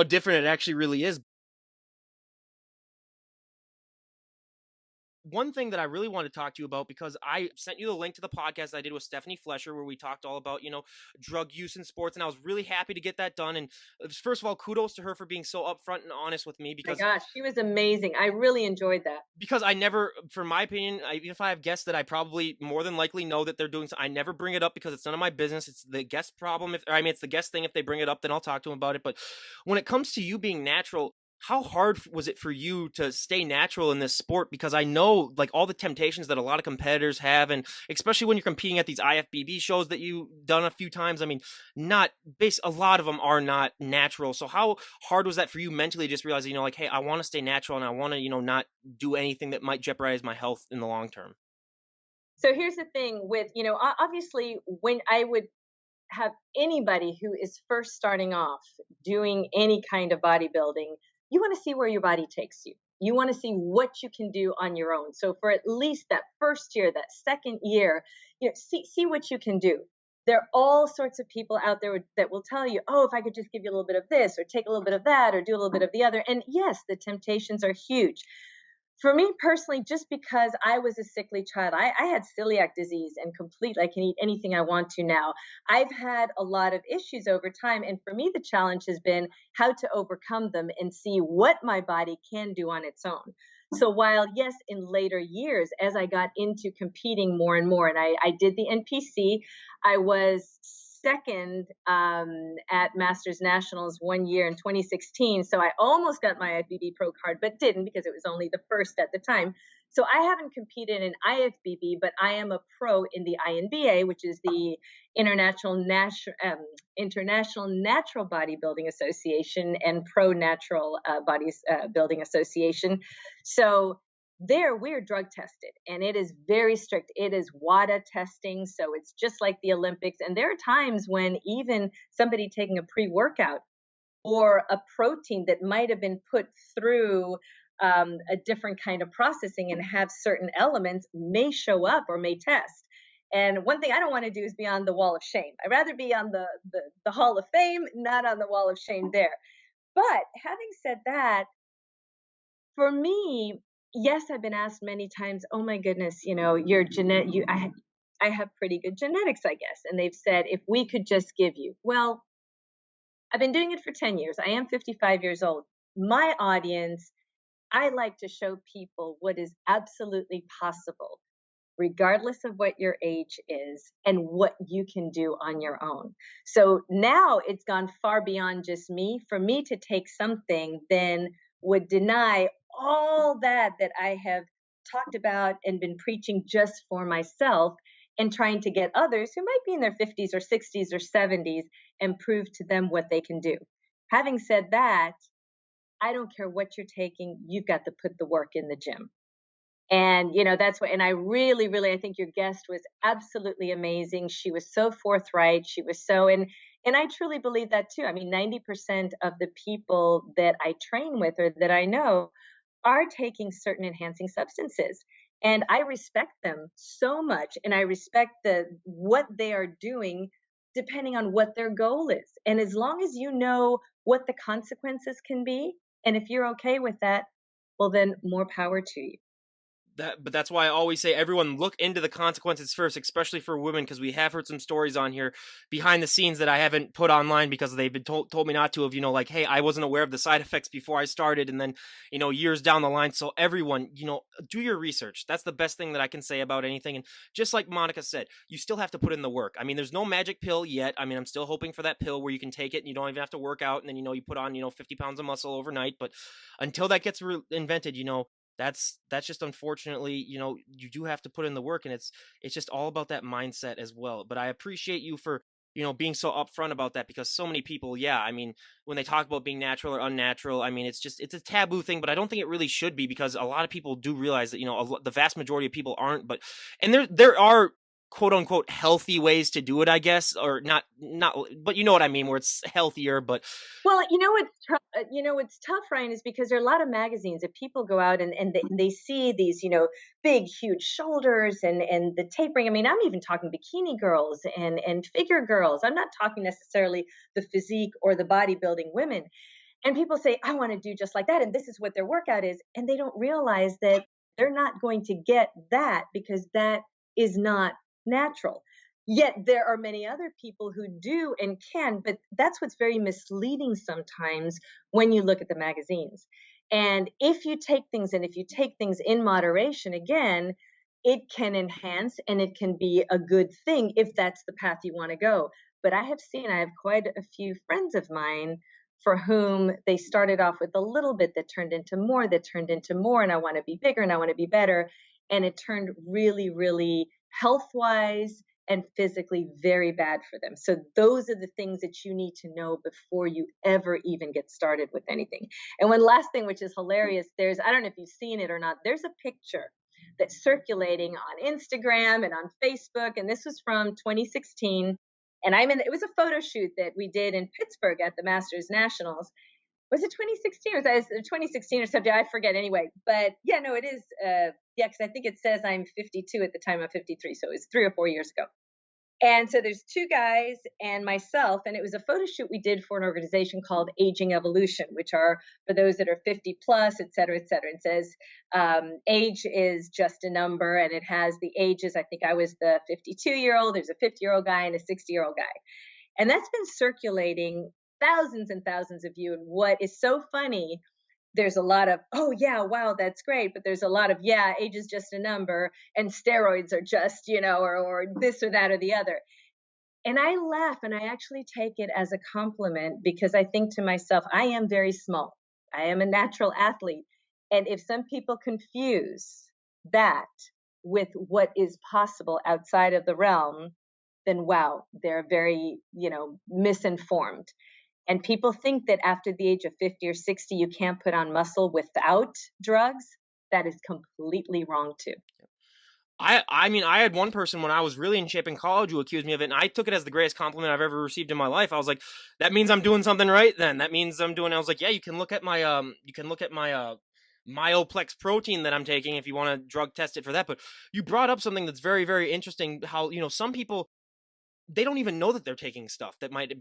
different it actually really is. One thing that I really want to talk to you about, because I sent you the link to the podcast I did with Stephanie Flesher, where we talked all about, you know, drug use in sports. And I was really happy to get that done. And first of all, kudos to her for being so upfront and honest with me, because, my gosh, she was amazing. I really enjoyed that. Because I never, for my opinion, even if I have guests that I probably more than likely know that they're doing so, I never bring it up because it's none of my business. It's the guest problem. It's the guest thing. If they bring it up, then I'll talk to them about it. But when it comes to you being natural, how hard was it for you to stay natural in this sport? Because I know, like, all the temptations that a lot of competitors have, and especially when you're competing at these IFBB shows that you've done a few times, I mean, a lot of them are not natural. So how hard was that for you mentally, just realizing, you know, like, hey, I want to stay natural and I want to, you know, not do anything that might jeopardize my health in the long term? So here's the thing with, you know, obviously when I would have anybody who is first starting off doing any kind of bodybuilding, you want to see where your body takes you. You want to see what you can do on your own. So for at least that first year, that second year, you know, see what you can do. There are all sorts of people out there that will tell you, oh, if I could just give you a little bit of this or take a little bit of that or do a little bit of the other. And yes, the temptations are huge. For me personally, just because I was a sickly child, I had celiac disease and I can eat anything I want to now. I've had a lot of issues over time. And for me, the challenge has been how to overcome them and see what my body can do on its own. So while, yes, in later years, as I got into competing more and more, and I did the NPC, I was second at Masters Nationals one year in 2016. So I almost got my IFBB pro card, but didn't because it was only the first at the time. So I haven't competed in IFBB, but I am a pro in the INBA, which is the International Natural Bodybuilding Association and Pro Natural Building Association. So there we're drug tested, and it is very strict. It is WADA testing, so it's just like the Olympics. And there are times when even somebody taking a pre-workout or a protein that might have been put through a different kind of processing and have certain elements may show up or may test. And one thing I don't want to do is be on the wall of shame. I'd rather be on the Hall of Fame, not on the wall of shame there. But having said that, for me, yes, I've been asked many times, oh my goodness, your I have pretty good genetics, I guess. And they've said, if we could just give you, well, I've been doing it for 10 years. I am 55 years old. My audience, I like to show people what is absolutely possible, regardless of what your age is and what you can do on your own. So now it's gone far beyond just me. For me to take something then would deny all that I have talked about and been preaching just for myself and trying to get others who might be in their 50s or 60s or 70s and prove to them what they can do. Having said that, I don't care what you're taking, you've got to put the work in the gym. And, that's what, and I really, really, I think your guest was absolutely amazing. She was so forthright. She was so, and I truly believe that too. I mean, 90% of the people that I train with or that I know are taking certain enhancing substances. And I respect them so much. And I respect what they are doing depending on what their goal is. And as long as you know what the consequences can be, and if you're okay with that, well, then more power to you. But that's why I always say everyone look into the consequences first, especially for women, because we have heard some stories on here behind the scenes that I haven't put online because they've been told me not to, of, like, hey, I wasn't aware of the side effects before I started, and then, years down the line. So everyone, do your research. That's the best thing that I can say about anything. And just like Monica said, you still have to put in the work. I mean, there's no magic pill yet. I mean, I'm still hoping for that pill where you can take it and you don't even have to work out, and then, you put on, 50 pounds of muscle overnight. But until that gets invented, that's just unfortunately, you do have to put in the work, and it's just all about that mindset as well. But I appreciate you for, being so upfront about that, because so many people, I mean, when they talk about being natural or unnatural, I mean, it's a taboo thing, but I don't think it really should be, because a lot of people do realize that, the vast majority of people aren't, and there are quote unquote healthy ways to do it, I guess, or not, but you know what I mean, where it's healthier. But well, what's tough, Ryan, is because there are a lot of magazines that people go out and they see these, big, huge shoulders and the tapering. I mean, I'm even talking bikini girls and figure girls. I'm not talking necessarily the physique or the bodybuilding women. And people say, I want to do just like that, and this is what their workout is. And they don't realize that they're not going to get that because that is not natural. Yet there are many other people who do and can, but that's what's very misleading sometimes when you look at the magazines. And if you take things in moderation, again, it can enhance and it can be a good thing if that's the path you want to go. But I have quite a few friends of mine for whom they started off with a little bit that turned into more, and I want to be bigger and I want to be better. And it turned really, really health-wise and physically very bad for them. So those are the things that you need to know before you ever even get started with anything. And one last thing, which is hilarious, I don't know if you've seen it or not, there's a picture that's circulating on Instagram and on Facebook, and this was from 2016. And it was a photo shoot that we did in Pittsburgh at the Masters Nationals. Was it 2016 or 2016 or something? I forget anyway. But yeah, no, it is. Because I think it says I'm 52 at the time. I'm 53. So it was 3 or 4 years ago. And so there's 2 guys and myself, and it was a photo shoot we did for an organization called Aging Evolution, which are for those that are 50 plus, et cetera, et cetera. It says age is just a number, and it has the ages. I think I was the 52-year-old. There's a 50-year-old guy and a 60-year-old guy. And that's been circulating thousands and thousands of you. And what is so funny, there's a lot of, oh yeah, wow, that's great. But there's a lot of, yeah, age is just a number and steroids are just, or this or that or the other. And I laugh and I actually take it as a compliment because I think to myself, I am very small. I am a natural athlete. And if some people confuse that with what is possible outside of the realm, then wow, they're very, misinformed. And people think that after the age of 50 or 60, you can't put on muscle without drugs. That is completely wrong too. I mean, I had one person when I was really in shape in college who accused me of it, and I took it as the greatest compliment I've ever received in my life. I was like, that means I'm doing something right then. That means I'm doing, I was like, yeah, you can look at my, Myoplex protein that I'm taking if you want to drug test it for that. But you brought up something that's very, very interesting, how, some people, they don't even know that they're taking stuff that might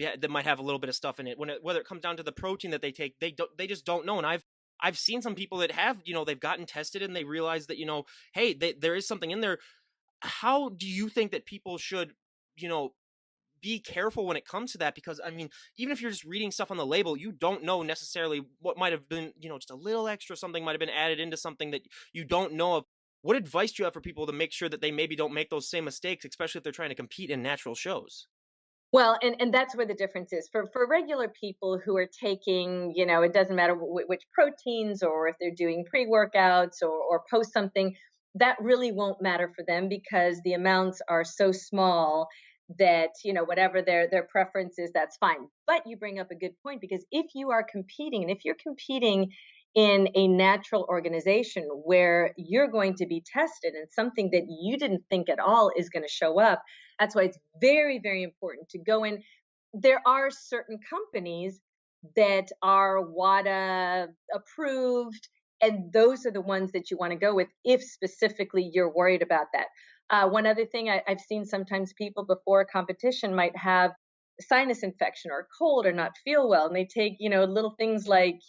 have a little bit of stuff in it. Whether it comes down to the protein that they take, they just don't know. And I've seen some people that have, they've gotten tested and they realize that, hey, there is something in there. How do you think that people should, be careful when it comes to that? Because I mean, even if you're just reading stuff on the label, you don't know necessarily what might have been, just a little extra something might have been added into something that you don't know of. What advice do you have for people to make sure that they maybe don't make those same mistakes, especially if they're trying to compete in natural shows? Well, and that's where the difference is for regular people who are taking, it doesn't matter which proteins or if they're doing pre-workouts or post something, that really won't matter for them because the amounts are so small that, whatever their preference is, that's fine. But you bring up a good point because if you are competing and if you're competing in a natural organization where you're going to be tested and something that you didn't think at all is going to show up, that's why it's very, very important to go in. There are certain companies that are WADA approved, and those are the ones that you want to go with if specifically you're worried about that. One other thing I've seen sometimes people before a competition might have sinus infection or a cold or not feel well, and they take little things like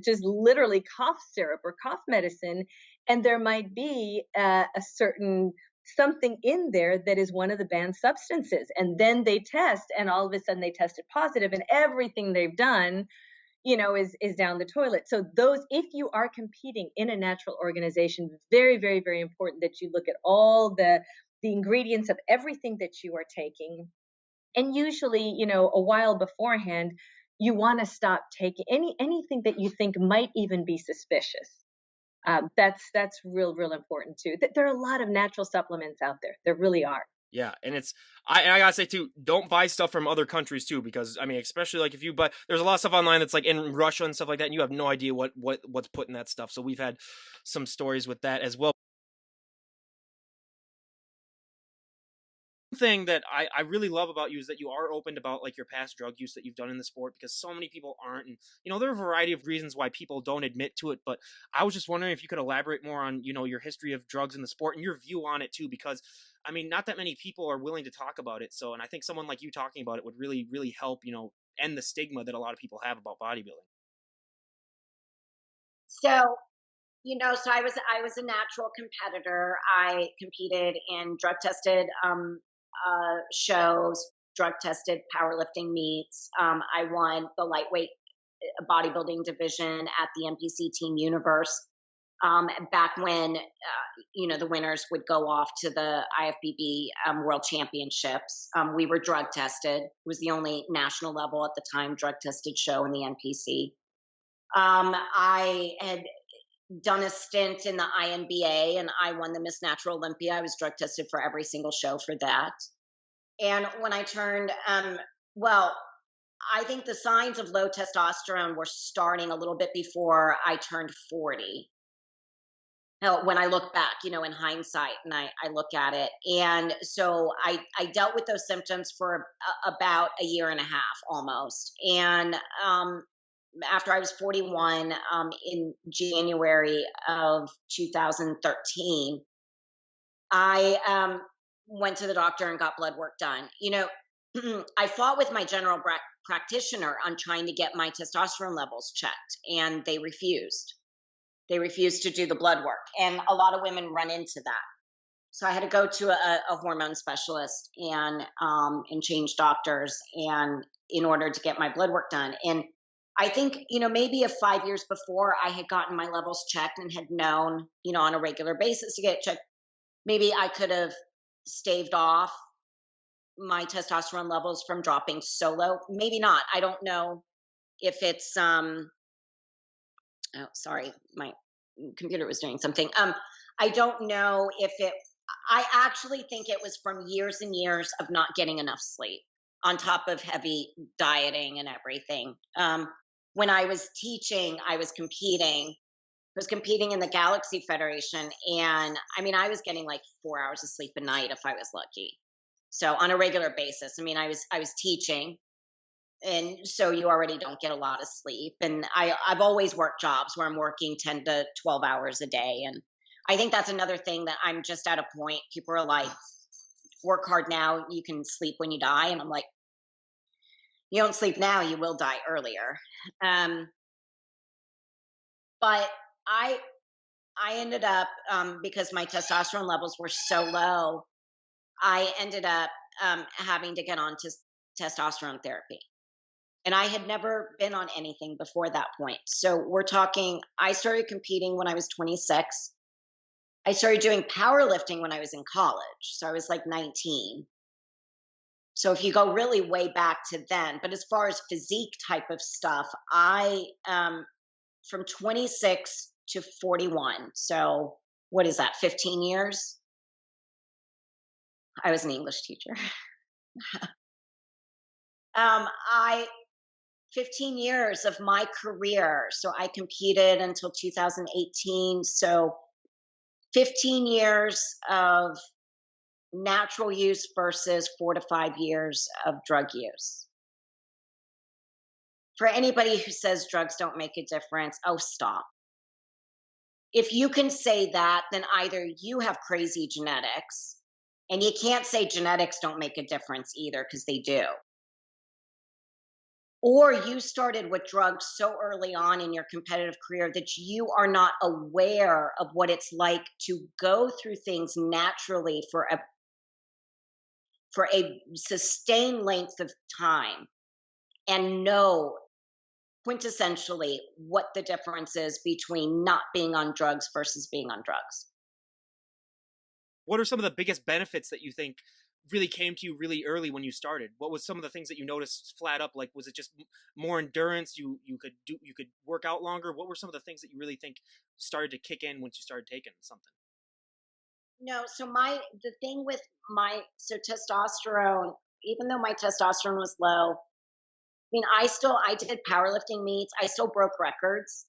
just literally cough syrup or cough medicine, and there might be a certain something in there that is one of the banned substances, and then they test and all of a sudden they tested positive and everything they've done is down the toilet. So those, if you are competing in a natural organization, very, very, very important that you look at all the ingredients of everything that you are taking. And usually, a while beforehand, you want to stop taking anything that you think might even be suspicious. That's real important too. There are a lot of natural supplements out there. There really are. Yeah, and I gotta say too, don't buy stuff from other countries too, because I mean, especially like if you buy, there's a lot of stuff online that's like in Russia and stuff like that, and you have no idea what's put in that stuff. So we've had some stories with that as well. Thing that I really love about you is that you are open about like your past drug use that you've done in the sport, because so many people aren't, and there are a variety of reasons why people don't admit to it. But I was just wondering if you could elaborate more on your history of drugs in the sport and your view on it too, because I mean, not that many people are willing to talk about it. So, and I think someone like you talking about it would really, really help end the stigma that a lot of people have about bodybuilding. So, so I was a natural competitor. I competed in drug tested shows, drug tested powerlifting meets. I won the lightweight bodybuilding division at the NPC Team Universe. Back when, the winners would go off to the IFBB World Championships. We were drug tested. It was the only national level at the time drug tested show in the NPC. I had done a stint in the INBA and I won the Miss Natural Olympia. I was drug tested for every single show for that. And when I turned, I think the signs of low testosterone were starting a little bit before I turned 40. When I look back, in hindsight, and I look at it. And so I dealt with those symptoms for about a year and a half almost. And after I was 41, in January of 2013, I went to the doctor and got blood work done. I fought with my general practitioner on trying to get my testosterone levels checked, and they refused. They refused to do the blood work. And a lot of women run into that. So I had to go to a hormone specialist and change doctors and in order to get my blood work done. And I think, maybe if 5 years before I had gotten my levels checked and had known, on a regular basis to get checked, maybe I could have staved off my testosterone levels from dropping so low. Maybe not. I don't know if it's oh, sorry, my computer was doing something. I don't know if it, I actually think it was from years and years of not getting enough sleep on top of heavy dieting and everything. When I was teaching, I was competing. I was competing in the Galaxy Federation, and I mean, I was getting like 4 hours of sleep a night if I was lucky. So on a regular basis, I mean, I was teaching, and so you already don't get a lot of sleep. And I've always worked jobs where I'm working 10 to 12 hours a day, and I think that's another thing that I'm just at a point. People are like, work hard now, you can sleep when you die, and I'm like, you don't sleep now, you will die earlier. Um, but I I ended up, because my testosterone levels were so low, I ended up having to get on to testosterone therapy. And I had never been on anything before that point. So we're talking, I started competing when I was 26. I started doing powerlifting when I was in college. So I was like 19. So if you go really way back to then, but as far as physique type of stuff, from 26 to 41. So what is that, 15 years? I was an English teacher. I 15 years of my career. So I competed until 2018. So 15 years of natural use versus 4 to 5 years of drug use. For anybody who says drugs don't make a difference, oh, stop. If you can say that, then either you have crazy genetics, and you can't say genetics don't make a difference either, because they do. Or you started with drugs so early on in your competitive career that you are not aware of what it's like to go through things naturally for a sustained length of time and know quintessentially what the difference is between not being on drugs versus being on drugs. What are some of the biggest benefits that you think really came to you really early when you started? What was some of the things that you noticed flat up? Like, was it just more endurance? You could work out longer. What were some of the things that you really think started to kick in once you started taking something? No, so the thing with so testosterone, even though my testosterone was low, I mean, I did powerlifting meets. I still broke records.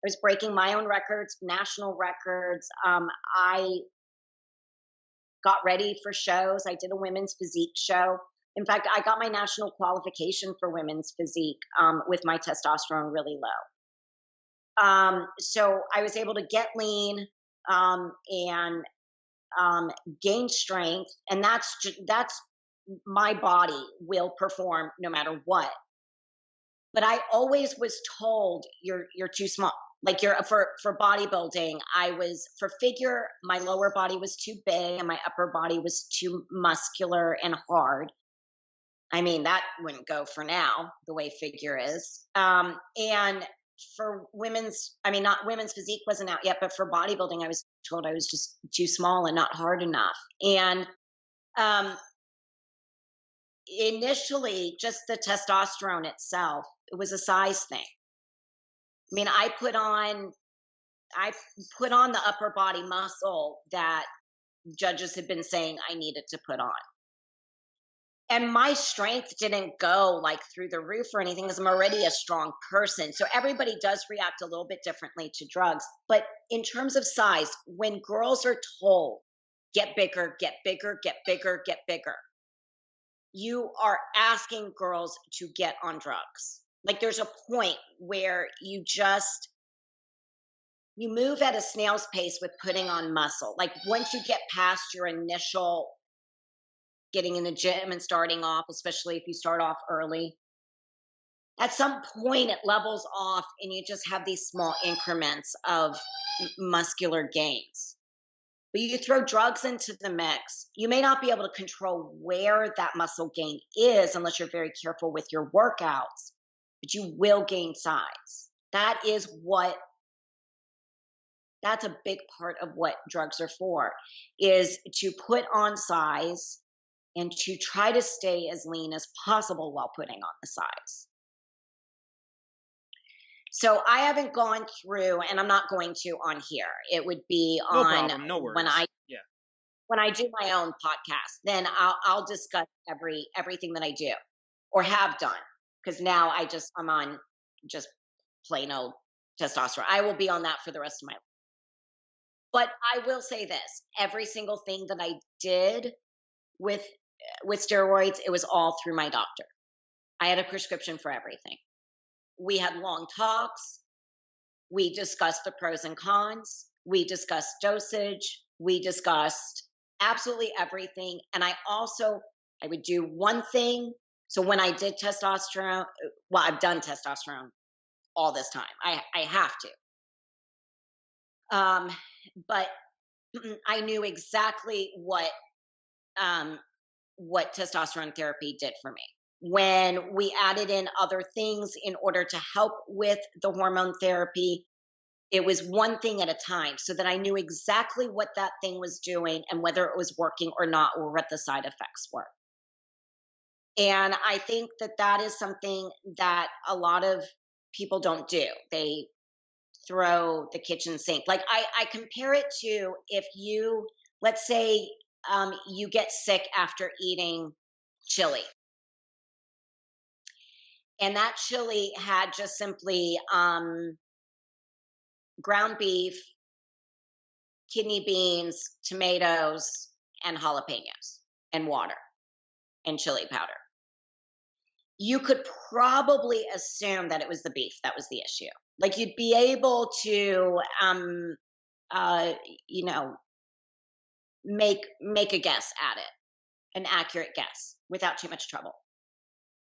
I was breaking my own records, national records. I got ready for shows. I did a women's physique show. In fact, I got my national qualification for women's physique with my testosterone really low. So I was able to get lean and gain strength, and that's my body will perform no matter what. But I always was told you're too small. Like you're for bodybuilding, I was for figure, my lower body was too big and my upper body was too muscular and hard. I mean, that wouldn't go for now, the way figure is. And for women's, I mean, not women's physique wasn't out yet, but for bodybuilding, I was told I was just too small and not hard enough. And um, initially, just the testosterone itself, it was a size thing. I mean, I put on the upper body muscle that judges had been saying I needed to put on. And my strength didn't go like through the roof or anything because I'm already a strong person. So everybody does react a little bit differently to drugs. But in terms of size, when girls are told, get bigger, get bigger, get bigger, get bigger, you are asking girls to get on drugs. Like there's a point where you move at a snail's pace with putting on muscle. Like once you get past your initial getting in the gym and starting off, especially if you start off early, at some point it levels off and you just have these small increments of muscular gains. But you throw drugs into the mix, you may not be able to control where that muscle gain is unless you're very careful with your workouts, but you will gain size. That's a big part of what drugs are for, is to put on size and to try to stay as lean as possible while putting on the size. So I haven't gone through, and I'm not going to on here. It would be No on problem. No when I worries. Yeah. when I do my own podcast. Then I'll discuss everything that I do or have done, because now I'm on just plain old testosterone. I will be on that for the rest of my life. But I will say this: every single thing that I did with steroids, it was all through my doctor. I had a prescription for everything. We had long talks. We discussed the pros and cons. We discussed dosage. We discussed absolutely everything. And I would do one thing. So when I did testosterone, well, I've done testosterone all this time. I have to. But I knew exactly what testosterone therapy did for me. When we added in other things in order to help with the hormone therapy, it was one thing at a time, so that I knew exactly what that thing was doing and whether it was working or not, or what the side effects were. And I think that that is something that a lot of people don't do. They throw the kitchen sink. Like I compare it to, if you, let's say, you get sick after eating chili. And that chili had just simply ground beef, kidney beans, tomatoes, and jalapenos, and water, and chili powder. You could probably assume that it was the beef that was the issue. Like, you'd be able to, you know, make a guess at it, an accurate guess, without too much trouble.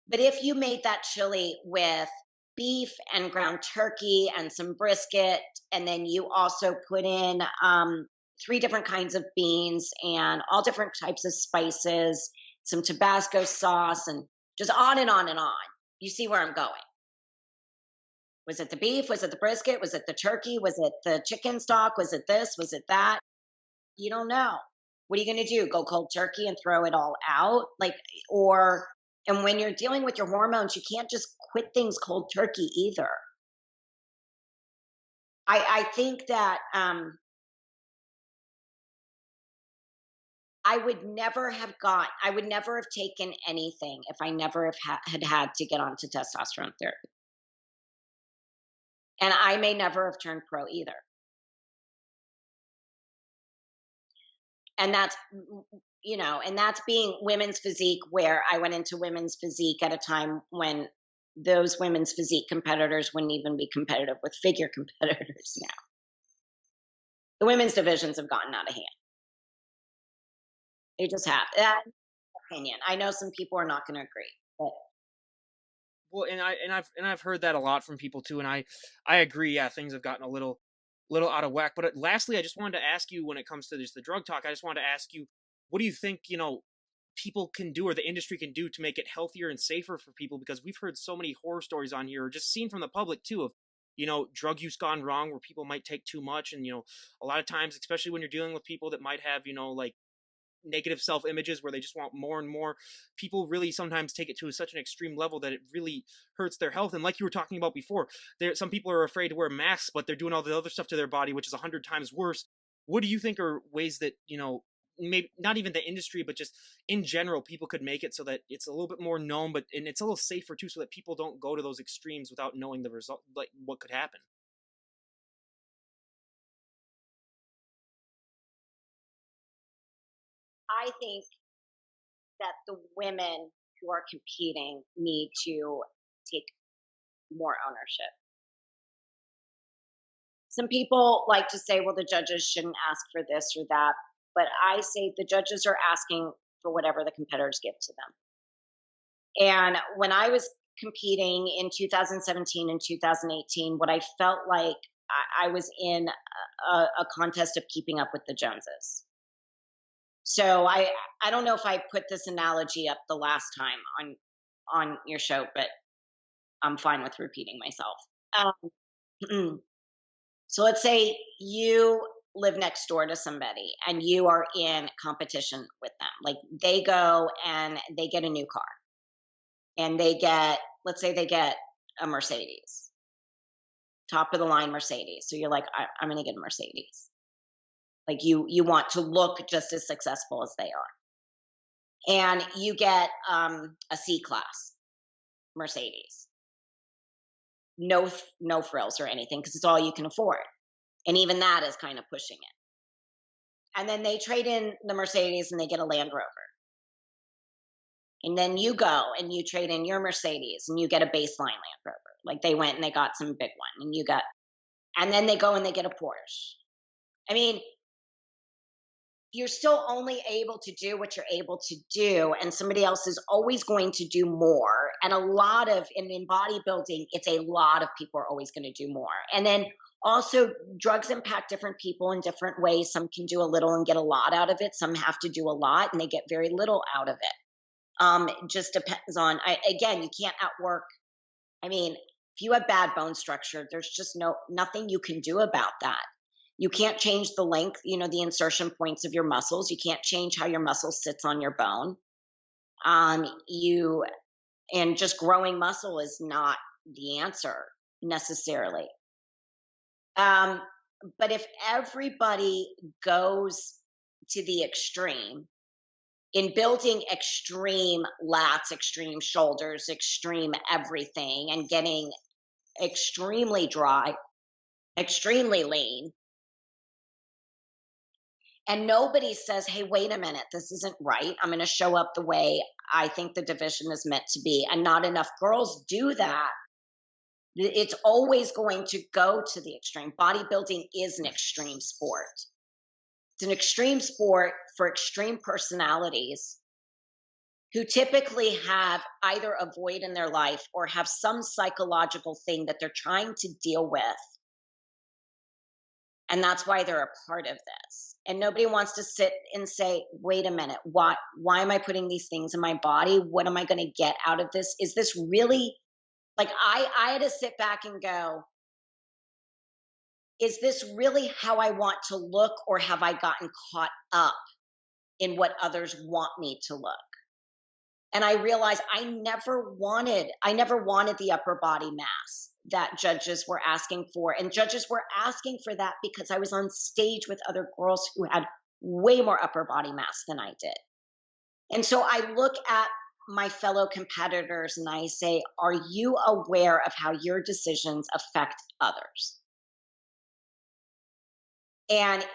But if you made that chili with beef and ground turkey and some brisket, and then you also put in 3 different kinds of beans and all different types of spices, some Tabasco sauce, and just on and on and on. You see where I'm going. Was it the beef? Was it the brisket? Was it the turkey? Was it the chicken stock? Was it this? Was it that? You don't know. What are you going to do? Go cold turkey and throw it all out? And when you're dealing with your hormones, you can't just quit things cold turkey either. I think that I would never have taken anything if I never had to get onto testosterone therapy. And I may never have turned pro either. And that's, and that's being women's physique, where I went into women's physique at a time when those women's physique competitors wouldn't even be competitive with figure competitors now. The women's divisions have gotten out of hand. They just have. That's my opinion. I know some people are not going to agree, but. Well, and I've heard that a lot from people too, and I agree. Yeah, things have gotten a little out of whack. But lastly, I just wanted to ask you, when it comes to just the drug talk, I just wanted to ask you, what do you think, people can do, or the industry can do, to make it healthier and safer for people? Because we've heard so many horror stories on here, or just seen from the public too, of, drug use gone wrong, where people might take too much. And, a lot of times, especially when you're dealing with people that might have, like negative self-images, where they just want more and more, people really sometimes take it to such an extreme level that it really hurts their health. And like you were talking about before, some people are afraid to wear masks, but they're doing all the other stuff to their body, which is 100 times worse. What do you think are ways that, maybe not even the industry, but just in general, people could make it so that it's a little bit more known, and it's a little safer too, so that people don't go to those extremes without knowing the result, like what could happen? I think that the women who are competing need to take more ownership. Some people like to say, well, the judges shouldn't ask for this or that, but I say the judges are asking for whatever the competitors give to them. And when I was competing in 2017 and 2018, what I felt like I was in a contest of keeping up with the Joneses. So I don't know if I put this analogy up the last time on your show, but I'm fine with repeating myself. So let's say you live next door to somebody and you are in competition with them. Like they go and they get a new car and they get, let's say they get a Mercedes, top of the line Mercedes. So you're like, I'm going to get a Mercedes. Like you want to look just as successful as they are. And you get a C-class Mercedes. No frills or anything because it's all you can afford. And even that is kind of pushing it. And then they trade in the Mercedes and they get a Land Rover. And then you go and you trade in your Mercedes and you get a baseline Land Rover. Like they went and they got some big one and then they go and they get a Porsche. I mean, you're still only able to do what you're able to do, and somebody else is always going to do more. And in bodybuilding, it's a lot of people are always going to do more. And then also drugs impact different people in different ways. Some can do a little and get a lot out of it. Some have to do a lot and they get very little out of it. It just depends on, again, you can't outwork. I mean, if you have bad bone structure, there's just nothing you can do about that. You can't change the length, the insertion points of your muscles. You can't change how your muscle sits on your bone. And just growing muscle is not the answer necessarily. But if everybody goes to the extreme in building extreme lats, extreme shoulders, extreme everything, and getting extremely dry, extremely lean, and nobody says, hey, wait a minute, this isn't right. I'm going to show up the way I think the division is meant to be. And not enough girls do that. It's always going to go to the extreme. Bodybuilding is an extreme sport. It's an extreme sport for extreme personalities who typically have either a void in their life or have some psychological thing that they're trying to deal with. And that's why they're a part of this. And nobody wants to sit and say, wait a minute, why am I putting these things in my body? What am I going to get out of this? Is this really, like, I had to sit back and go, is this really how I want to look, or have I gotten caught up in what others want me to look? And I realized I never wanted the upper body mass that judges were asking for. And judges were asking for that because I was on stage with other girls who had way more upper body mass than I did. And so I look at my fellow competitors and I say, are you aware of how your decisions affect others? And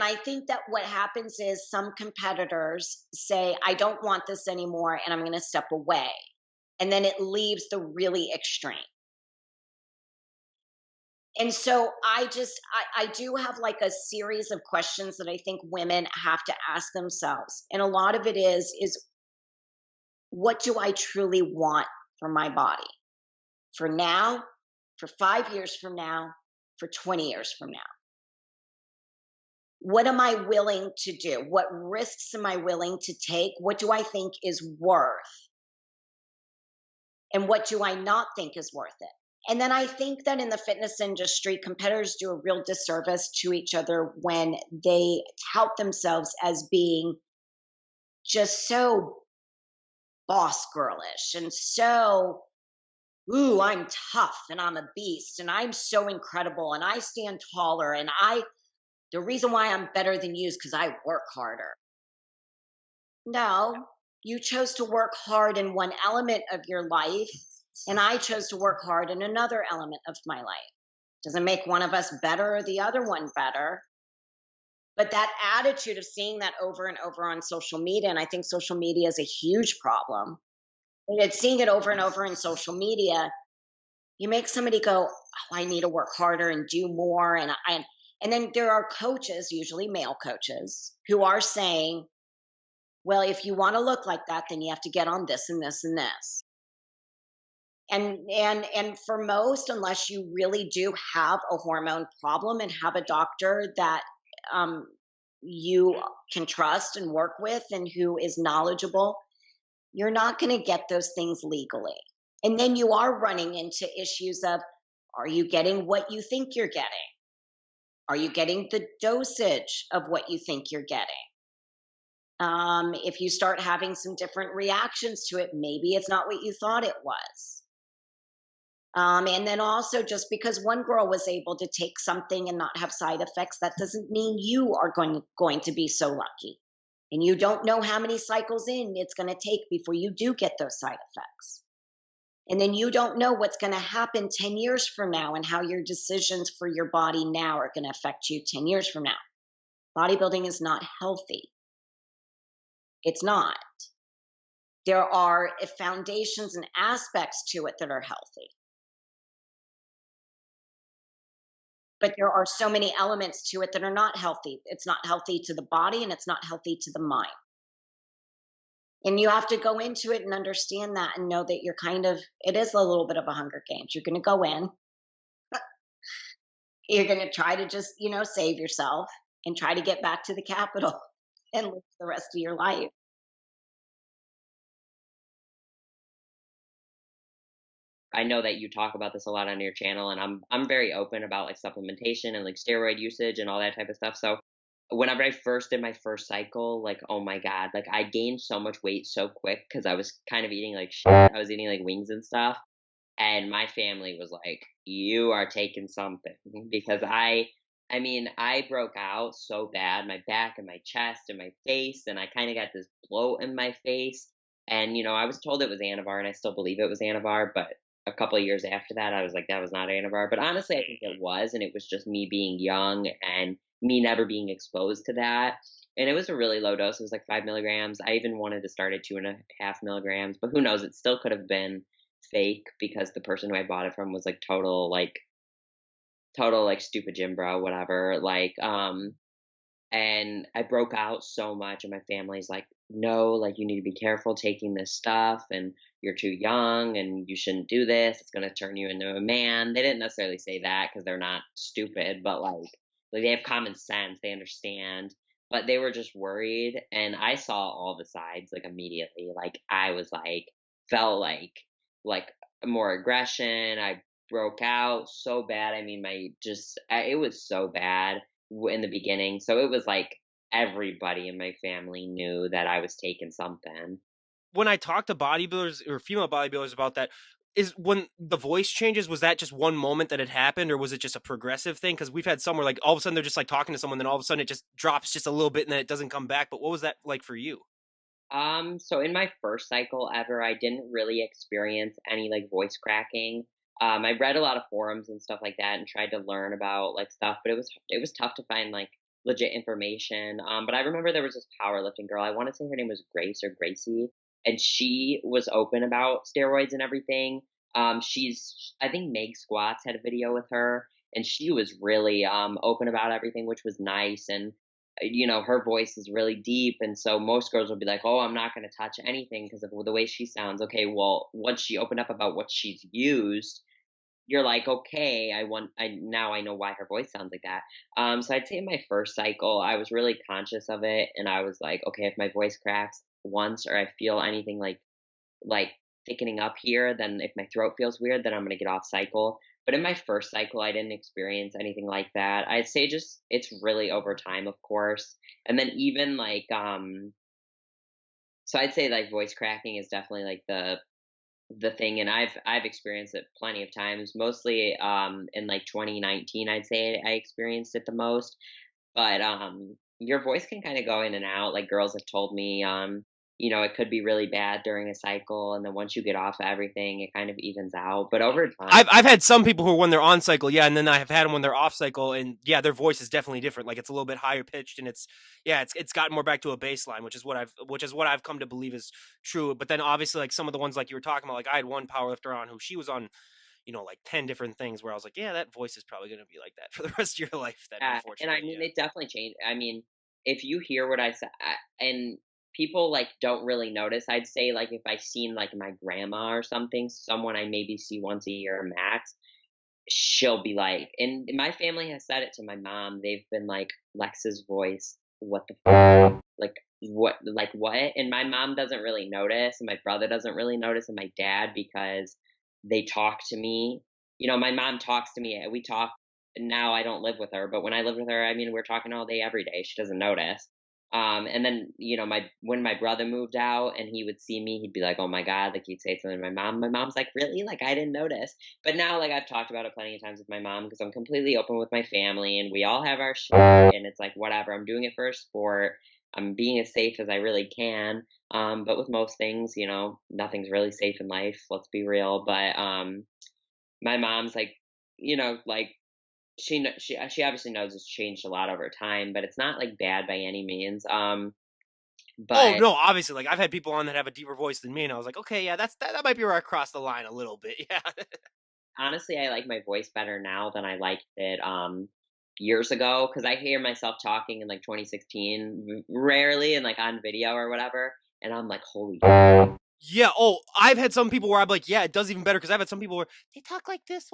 I think that what happens is some competitors say, I don't want this anymore and I'm going to step away. And then it leaves the really extreme. And so I do have like a series of questions that I think women have to ask themselves. And a lot of it is what do I truly want for my body? For now, for 5 years from now, for 20 years from now? What am I willing to do? What risks am I willing to take? What do I think is worth? And what do I not think is worth it? And then I think that in the fitness industry, competitors do a real disservice to each other when they tout themselves as being just so boss girlish and so, ooh, I'm tough and I'm a beast and I'm so incredible and I stand taller and the reason why I'm better than you is because I work harder. No, you chose to work hard in one element of your life, and I chose to work hard in another element of my life. Doesn't make one of us better or the other one better. But that attitude of seeing that over and over on social media, and I think social media is a huge problem. And seeing it over and over in social media, you make somebody go, oh, I need to work harder and do more. And then there are coaches, usually male coaches, who are saying, well, if you want to look like that, then you have to get on this and this and this. And for most, unless you really do have a hormone problem and have a doctor that you can trust and work with and who is knowledgeable, you're not going to get those things legally. And then you are running into issues of, are you getting what you think you're getting? Are you getting the dosage of what you think you're getting? If you start having some different reactions to it, maybe it's not what you thought it was. And then also, just because one girl was able to take something and not have side effects, that doesn't mean you are going to be so lucky. And you don't know how many cycles in it's going to take before you do get those side effects. And then you don't know what's going to happen 10 years from now and how your decisions for your body now are going to affect you 10 years from now. Bodybuilding is not healthy. It's not. There are foundations and aspects to it that are healthy. But there are so many elements to it that are not healthy. It's not healthy to the body and it's not healthy to the mind. And you have to go into it and understand that and know that it is a little bit of a Hunger Games. You're going to go in, you're going to try to just, save yourself and try to get back to the capital and live the rest of your life. I know that you talk about this a lot on your channel, and I'm very open about like supplementation and like steroid usage and all that type of stuff. So whenever I first did my first cycle, like, oh my God, like I gained so much weight so quick because I was kind of eating like shit. I was eating like wings and stuff. And my family was like, you are taking something, because I broke out so bad, my back and my chest and my face, and I kind of got this bloat in my face. And, I was told it was Anavar, and I still believe it was Anavar, but a couple of years after that, I was like, that was not Anavar. But honestly, I think it was, and it was just me being young and me never being exposed to that. And it was a really low dose. It was like 5 milligrams. I even wanted to start at 2.5 milligrams, but who knows? It still could have been fake because the person who I bought it from was like total like stupid gym bro, whatever. And I broke out so much, and my family's like, no, like you need to be careful taking this stuff, and you're too young and you shouldn't do this. It's going to turn you into a man. They didn't necessarily say that because they're not stupid, but like they have common sense. They understand, but they were just worried. And I saw all the sides like immediately. Like I was like, felt like more aggression. I broke out so bad. I mean, it was so bad in the beginning. So it was like everybody in my family knew that I was taking something. When I talk to bodybuilders or female bodybuilders about that, is when the voice changes, was that just one moment that it happened, or was it just a progressive thing? Because we've had some where like all of a sudden they're just like talking to someone, then all of a sudden it just drops just a little bit and then it doesn't come back. But what was that like for you? So in my first cycle ever, I didn't really experience any like voice cracking. I read a lot of forums and stuff like that and tried to learn about like stuff, but it was tough to find like legit information. But I remember there was this powerlifting girl. I want to say her name was Grace or Gracie, and she was open about steroids and everything. I think Meg Squats had a video with her, and she was really open about everything, which was nice. And her voice is really deep, and so most girls will be like, oh, I'm not going to touch anything because of the way she sounds. Okay, well, once she opened up about what she's used, you're like, okay, now I know why her voice sounds like that. So I'd say in my first cycle, I was really conscious of it, and I was like, okay, if my voice cracks once or I feel anything like thickening up here, then if my throat feels weird, then I'm gonna get off cycle. But in my first cycle, I didn't experience anything like that. I'd say just it's really over time, of course, and then even like so I'd say like voice cracking is definitely like the thing, and I've experienced it plenty of times, mostly in like 2019. I'd say I experienced it the most. But your voice can kind of go in and out. Like girls have told me it could be really bad during a cycle, and then once you get off of everything, it kind of evens out. But over time, I've had some people who, when they're on cycle, yeah, and then I have had them when they're off cycle, and yeah, their voice is definitely different. Like it's a little bit higher pitched, and it's gotten more back to a baseline, which is what I've come to believe is true. But then obviously, like some of the ones like you were talking about, like I had one powerlifter on who she was on, like 10 different things where I was like, yeah, that voice is probably going to be like that for the rest of your life. Then, unfortunately, and I mean, it definitely changed. I mean, if you hear what I said, and people like don't really notice. I'd say like if I seen like my grandma or something, someone I maybe see once a year max, she'll be like, and my family has said it to my mom. They've been like, Lex's voice, what the like what? And my mom doesn't really notice, and my brother doesn't really notice, and my dad, because they talk to me. My mom talks to me. We talk now I don't live with her, but when I lived with her, I mean, we're talking all day, every day. She doesn't notice. And then, when my brother moved out and he would see me, he'd be like, "Oh my God," like he'd say something to my mom. My mom's like, "Really? Like, I didn't notice." But now, like, I've talked about it plenty of times with my mom because I'm completely open with my family and we all have our shit. And it's like, whatever, I'm doing it for a sport. I'm being as safe as I really can. But with most things, nothing's really safe in life. Let's be real. But my mom's like, like, she obviously knows it's changed a lot over time, but it's not like bad by any means. Oh But no, obviously, like I've had people on that have a deeper voice than me, and I was like, okay, yeah, that might be where I crossed the line a little bit. Yeah. honestly, I like my voice better now than I liked it years ago because I hear myself talking in like 2016 rarely and like on video or whatever, and I'm like, holy. Yeah. Oh, I've had some people where I'm like, yeah, it does even better because I've had some people where they talk like this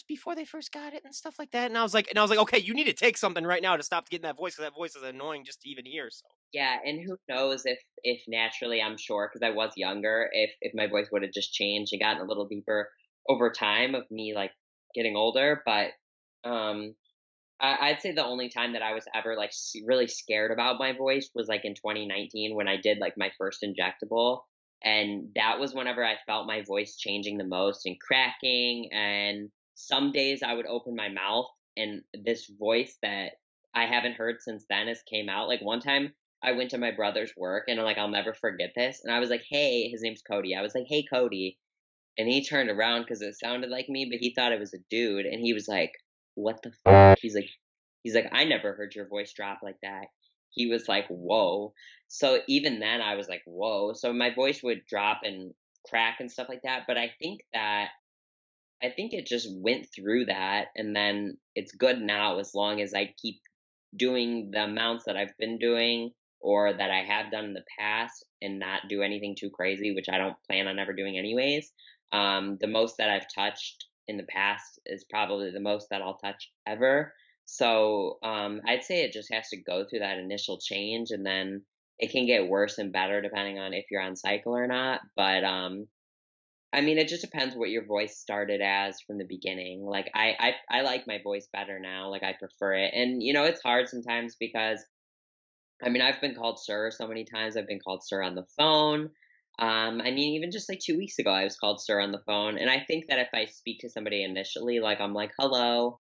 before they first got it and stuff like that, and I was like, okay, you need to take something right now to stop getting that voice because that voice is annoying just to even hear. So. Yeah, and who knows if naturally, I'm sure because I was younger, if my voice would have just changed and gotten a little deeper over time of me like getting older, but um I'd say the only time that I was ever like really scared about my voice was like in 2019 when I did like my first injectable. And that was whenever I felt my voice changing the most and cracking. And some days I would open my mouth and this voice that I haven't heard since then has came out. Like one time I went to my brother's work and I'll never forget this. And I was like, "Hey," his name's Cody. I was like, "Hey, Cody." And he turned around because it sounded like me, but he thought it was a dude. And he was like, "What the fuck?" He's like, "I never heard your voice drop like that." He was like, "Whoa." So even then I was like, "Whoa." So my voice would drop and crack and stuff like that. But I think it just went through that and then it's good now as long as I keep doing the amounts that I've been doing or that I have done in the past and not do anything too crazy, which I don't plan on ever doing anyways. The most that I've touched in the past is probably the most that I'll touch ever. So I'd say it just has to go through that initial change and then it can get worse and better depending on if you're on cycle or not. But I mean, it just depends what your voice started as from the beginning. Like I like my voice better now. Like I prefer it. And it's hard sometimes because I mean, I've been called sir so many times. I've been called sir on the phone. I mean, even just like 2 weeks ago, I was called sir on the phone. And I think that if I speak to somebody initially, like I'm like, "Hello,"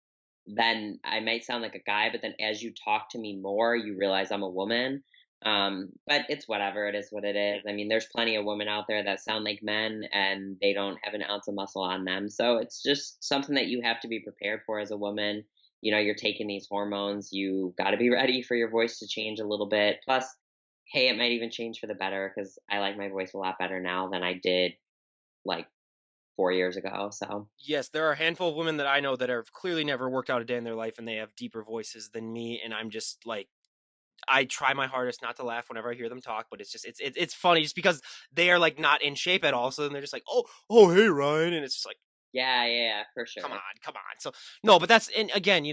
then I might sound like a guy. But then as you talk to me more, you realize I'm a woman. But it's whatever. It is what it is. I mean, there's plenty of women out there that sound like men and they don't have an ounce of muscle on them. So it's just something that you have to be prepared for as a woman. You're taking these hormones. You got to be ready for your voice to change a little bit. Plus, hey, it might even change for the better because I like my voice a lot better now than I did like 4 years ago. So Yes, there are a handful of women that I know that have clearly never worked out a day in their life, and they have deeper voices than me, and I'm just like, I try my hardest not to laugh whenever I hear them talk, but it's funny just because they are like not in shape at all. So then they're just like, oh, hey Ryan, and it's just like, yeah, for come sure. on. So no, but and again,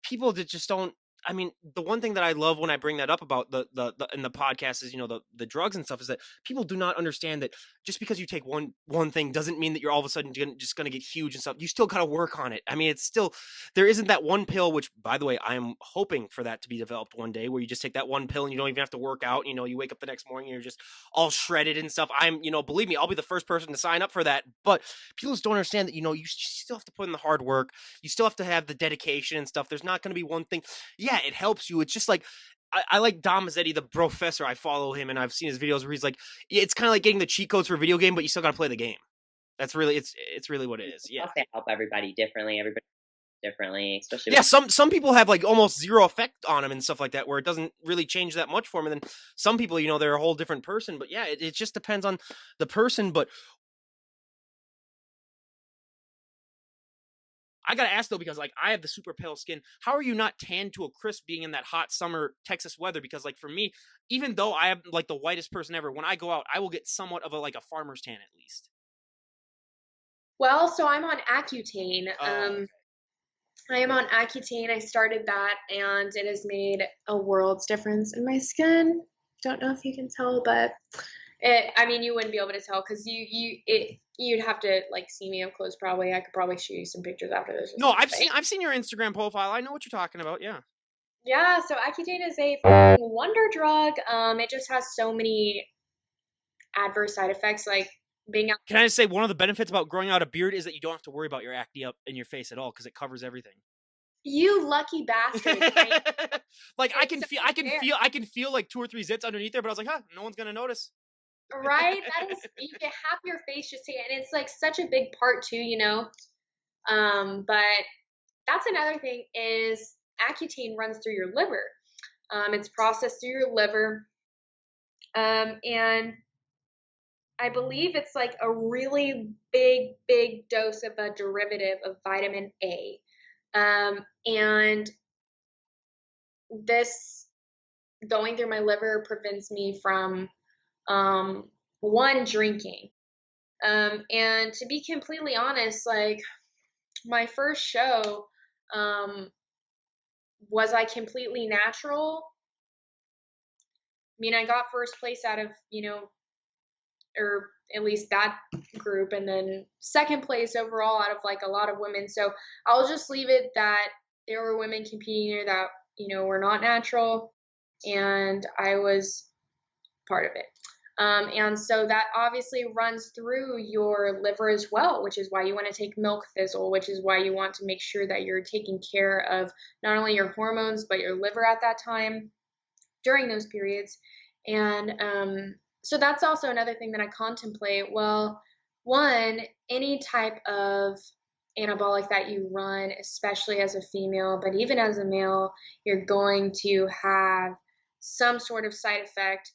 people that just don't. I mean, the one thing that I love when I bring that up about the in the podcast is, the drugs and stuff is that people do not understand that just because you take one thing doesn't mean that you're all of a sudden just gonna get huge and stuff. You still gotta work on it. I mean, it's still, there isn't that one pill, which by the way, I am hoping for that to be developed one day, where you just take that one pill and you don't even have to work out. You wake up the next morning and you're just all shredded and stuff. Believe me, I'll be the first person to sign up for that. But people just don't understand that, you still have to put in the hard work. You still have to have the dedication and stuff. There's not going to be one thing. Yeah, it helps you. It's just like, I like Dom Mazzetti, the professor. I follow him and I've seen his videos where he's like, it's kind of like getting the cheat codes for a video game, but you still got to play the game. That's really, it's really what it is. Yeah. Plus, they help everybody differently, especially Yeah, some people have like almost zero effect on them and stuff like that, where it doesn't really change that much for them. And then some people, they're a whole different person. But yeah, it just depends on the person. But I gotta ask though, because like I have the super pale skin. How are you not tan to a crisp being in that hot summer Texas weather? Because like for me, even though I am like the whitest person ever, when I go out, I will get somewhat of a farmer's tan at least. Well, so I'm on Accutane. Oh. I am on Accutane. I started that and it has made a world's difference in my skin. Don't know if you can tell, but I mean, you wouldn't be able to tell because you'd have to like see me up close. Probably, I could probably show you some pictures after this. No, I've seen your Instagram profile. I know what you're talking about. Yeah. Yeah, so Accutane is a fucking wonder drug. It just has so many adverse side effects, like being out. Can I just say one of the benefits about growing out a beard is that you don't have to worry about your acne up in your face at all because it covers everything. You lucky bastard! Like I can feel like 2 or 3 zits underneath there, but I was like, huh, no one's gonna notice. Right? That is, you can have your face just and it's like such a big part too, you know. But that's another thing is Accutane runs through your liver. It's processed through your liver, and I believe it's like a really big dose of a derivative of vitamin A. And this going through my liver prevents me from, one, drinking. And to be completely honest, like my first show, was I completely natural? I mean, I got first place out of, you know, or at least that group, and then second place overall out of like a lot of women. So I'll just leave it that there were women competing here that, you know, were not natural, and I was part of it. And so that obviously runs through your liver as well, which is why you want to take milk thistle, which is why you want to make sure that you're taking care of not only your hormones, but your liver at that time during those periods. And so that's also another thing that I contemplate. Well, one, any type of anabolic that you run, especially as a female, but even as a male, you're going to have some sort of side effect.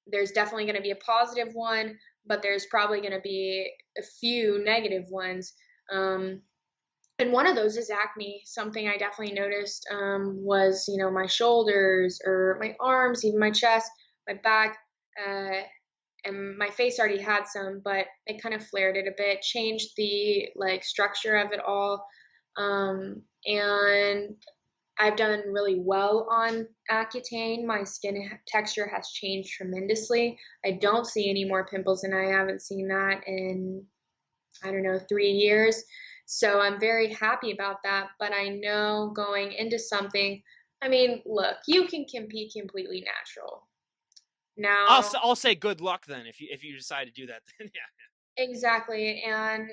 There's definitely going to be a positive one, but there's probably going to be a few negative ones. And one of those is acne. Something I definitely noticed was, you know, my shoulders or my arms, even my chest, my back, and my face already had some, but it kind of flared it a bit, changed the like structure of it all. And I've done really well on Accutane. My skin texture has changed tremendously. I don't see any more pimples, and I haven't seen that in, I don't know, 3 years. So I'm very happy about that. But I know going into something, I mean, look, you can compete completely natural. Now I'll say good luck then if you decide to do that. Then yeah. Exactly, and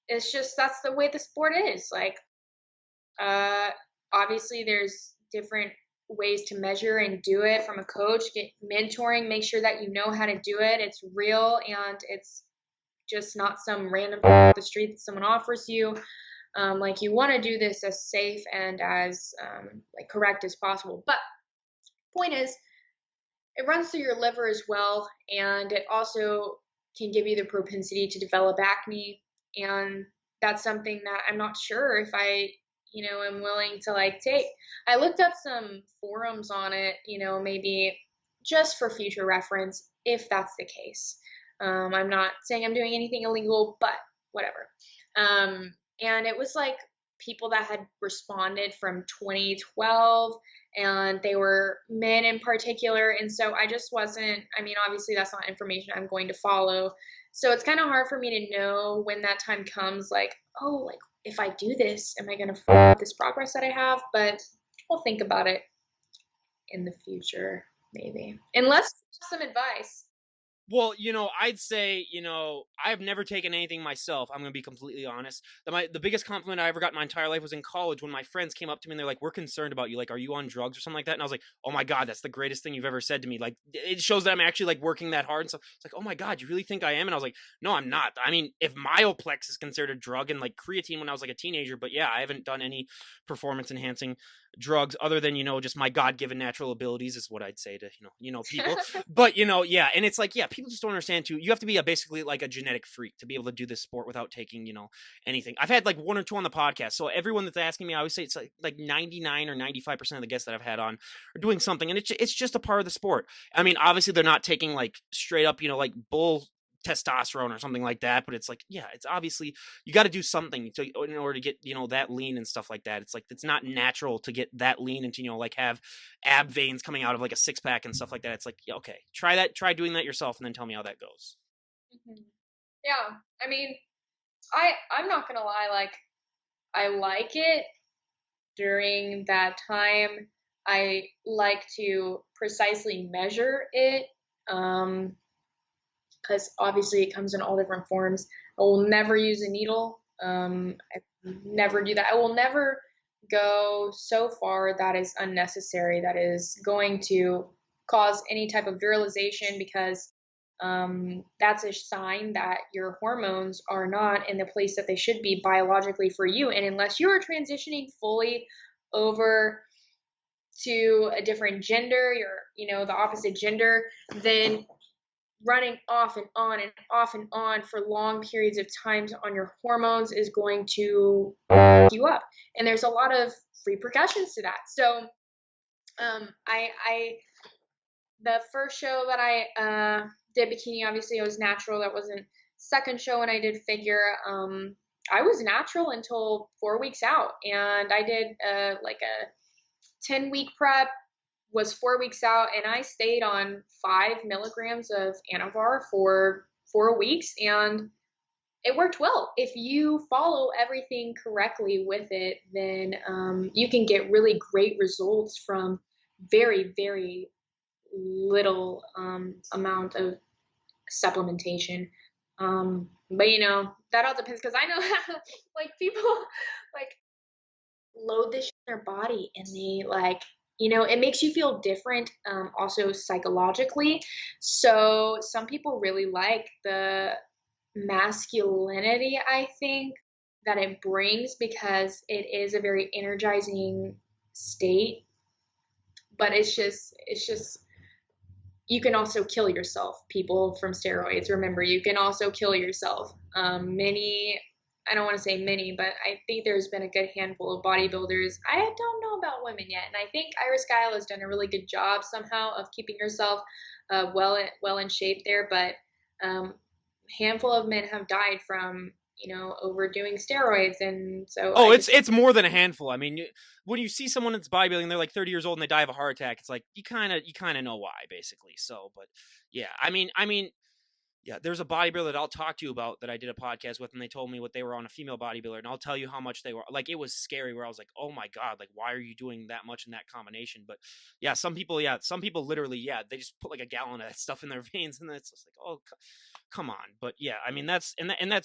it's just that's the way the sport is. Like, obviously there's different ways to measure and do it from a coach, get mentoring, make sure that you know how to do it. It's real and it's just not some random thing off the street that someone offers you. Like you want to do this as safe and as like correct as possible. But point is, it runs through your liver as well, and it also can give you the propensity to develop acne. And that's something that I'm not sure if I, you know, am willing to like take. I looked up some forums on it, you know, maybe just for future reference, if that's the case. I'm not saying I'm doing anything illegal, but whatever. And it was like people that had responded from 2012, and they were men in particular. And so I just wasn't, I mean, obviously that's not information I'm going to follow. So it's kind of hard for me to know when that time comes, like, oh, like if I do this, am I going to follow this progress that I have? But we'll think about it in the future, maybe. Unless some advice. Well, you know, I'd say, you know, I've never taken anything myself. I'm going to be completely honest. The biggest compliment I ever got in my entire life was in college when my friends came up to me and they're like, we're concerned about you. Like, are you on drugs or something like that? And I was like, oh my God, that's the greatest thing you've ever said to me. Like, it shows that I'm actually like working that hard. And so it's like, oh my God, you really think I am? And I was like, no, I'm not. I mean, if Myoplex is considered a drug and like creatine when I was like a teenager, but yeah, I haven't done any performance enhancing drugs other than, you know, just my God-given natural abilities is what I'd say to, you know, people. But, you know, yeah. And it's like, yeah, people just don't understand too. You have to be basically like a genetic freak to be able to do this sport without taking, you know, anything. I've had like 1 or 2 on the podcast. So everyone that's asking me, I always say it's like 99 or 95% of the guests that I've had on are doing something. And it's just a part of the sport. I mean, obviously they're not taking like straight up, you know, like bull testosterone or something like that. But it's like, yeah, it's obviously you got to do something in order to get, that lean and stuff like that. It's like, it's not natural to get that lean and to, like have ab veins coming out of like a 6-pack and stuff like that. It's like, yeah, okay, try doing that yourself and then tell me how that goes. Yeah, I mean, I'm not gonna lie, like, I like it during that time. I like to precisely measure it, because obviously it comes in all different forms. I will never use a needle. I never do that. I will never go so far that is unnecessary, that is going to cause any type of virilization, because that's a sign that your hormones are not in the place that they should be biologically for you. And unless you are transitioning fully over to a different gender, the opposite gender, then running off and on for long periods of times on your hormones is going to you up. And there's a lot of repercussions to that. So I the first show that I did bikini, obviously it was natural. That wasn't second show when I did figure. I was natural until 4 weeks out, and I did like a 10-week prep, was 4 weeks out, and I stayed on 5 milligrams of Anavar for 4 weeks, and it worked well. If you follow everything correctly with it, then you can get really great results from very, very little amount of supplementation. But that all depends, because I know like people like load this in their body, and they like, it makes you feel different, also psychologically. So some people really like the masculinity, I think, that it brings, because it is a very energizing state. But it's just you can also kill yourself, people, from steroids. Remember, you can also kill yourself. I don't want to say many, but I think there's been a good handful of bodybuilders. I don't know about women yet, and I think Iris Kyle has done a really good job somehow of keeping herself well in shape there. But handful of men have died from overdoing steroids, and so it's more than a handful. I mean, when you see someone that's bodybuilding, they're like 30 years old and they die of a heart attack, it's like you kind of know why, basically. So, but yeah, I mean, yeah, there's a bodybuilder that I'll talk to you about that I did a podcast with, and they told me what they were on a female bodybuilder, and I'll tell you how much they were. Like, it was scary, where I was like, oh my God, like, why are you doing that much in that combination? But yeah, some people literally, they just put like a gallon of that stuff in their veins, and it's just like, oh, come on. But yeah, I mean, that's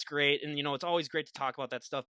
great. And it's always great to talk about that stuff.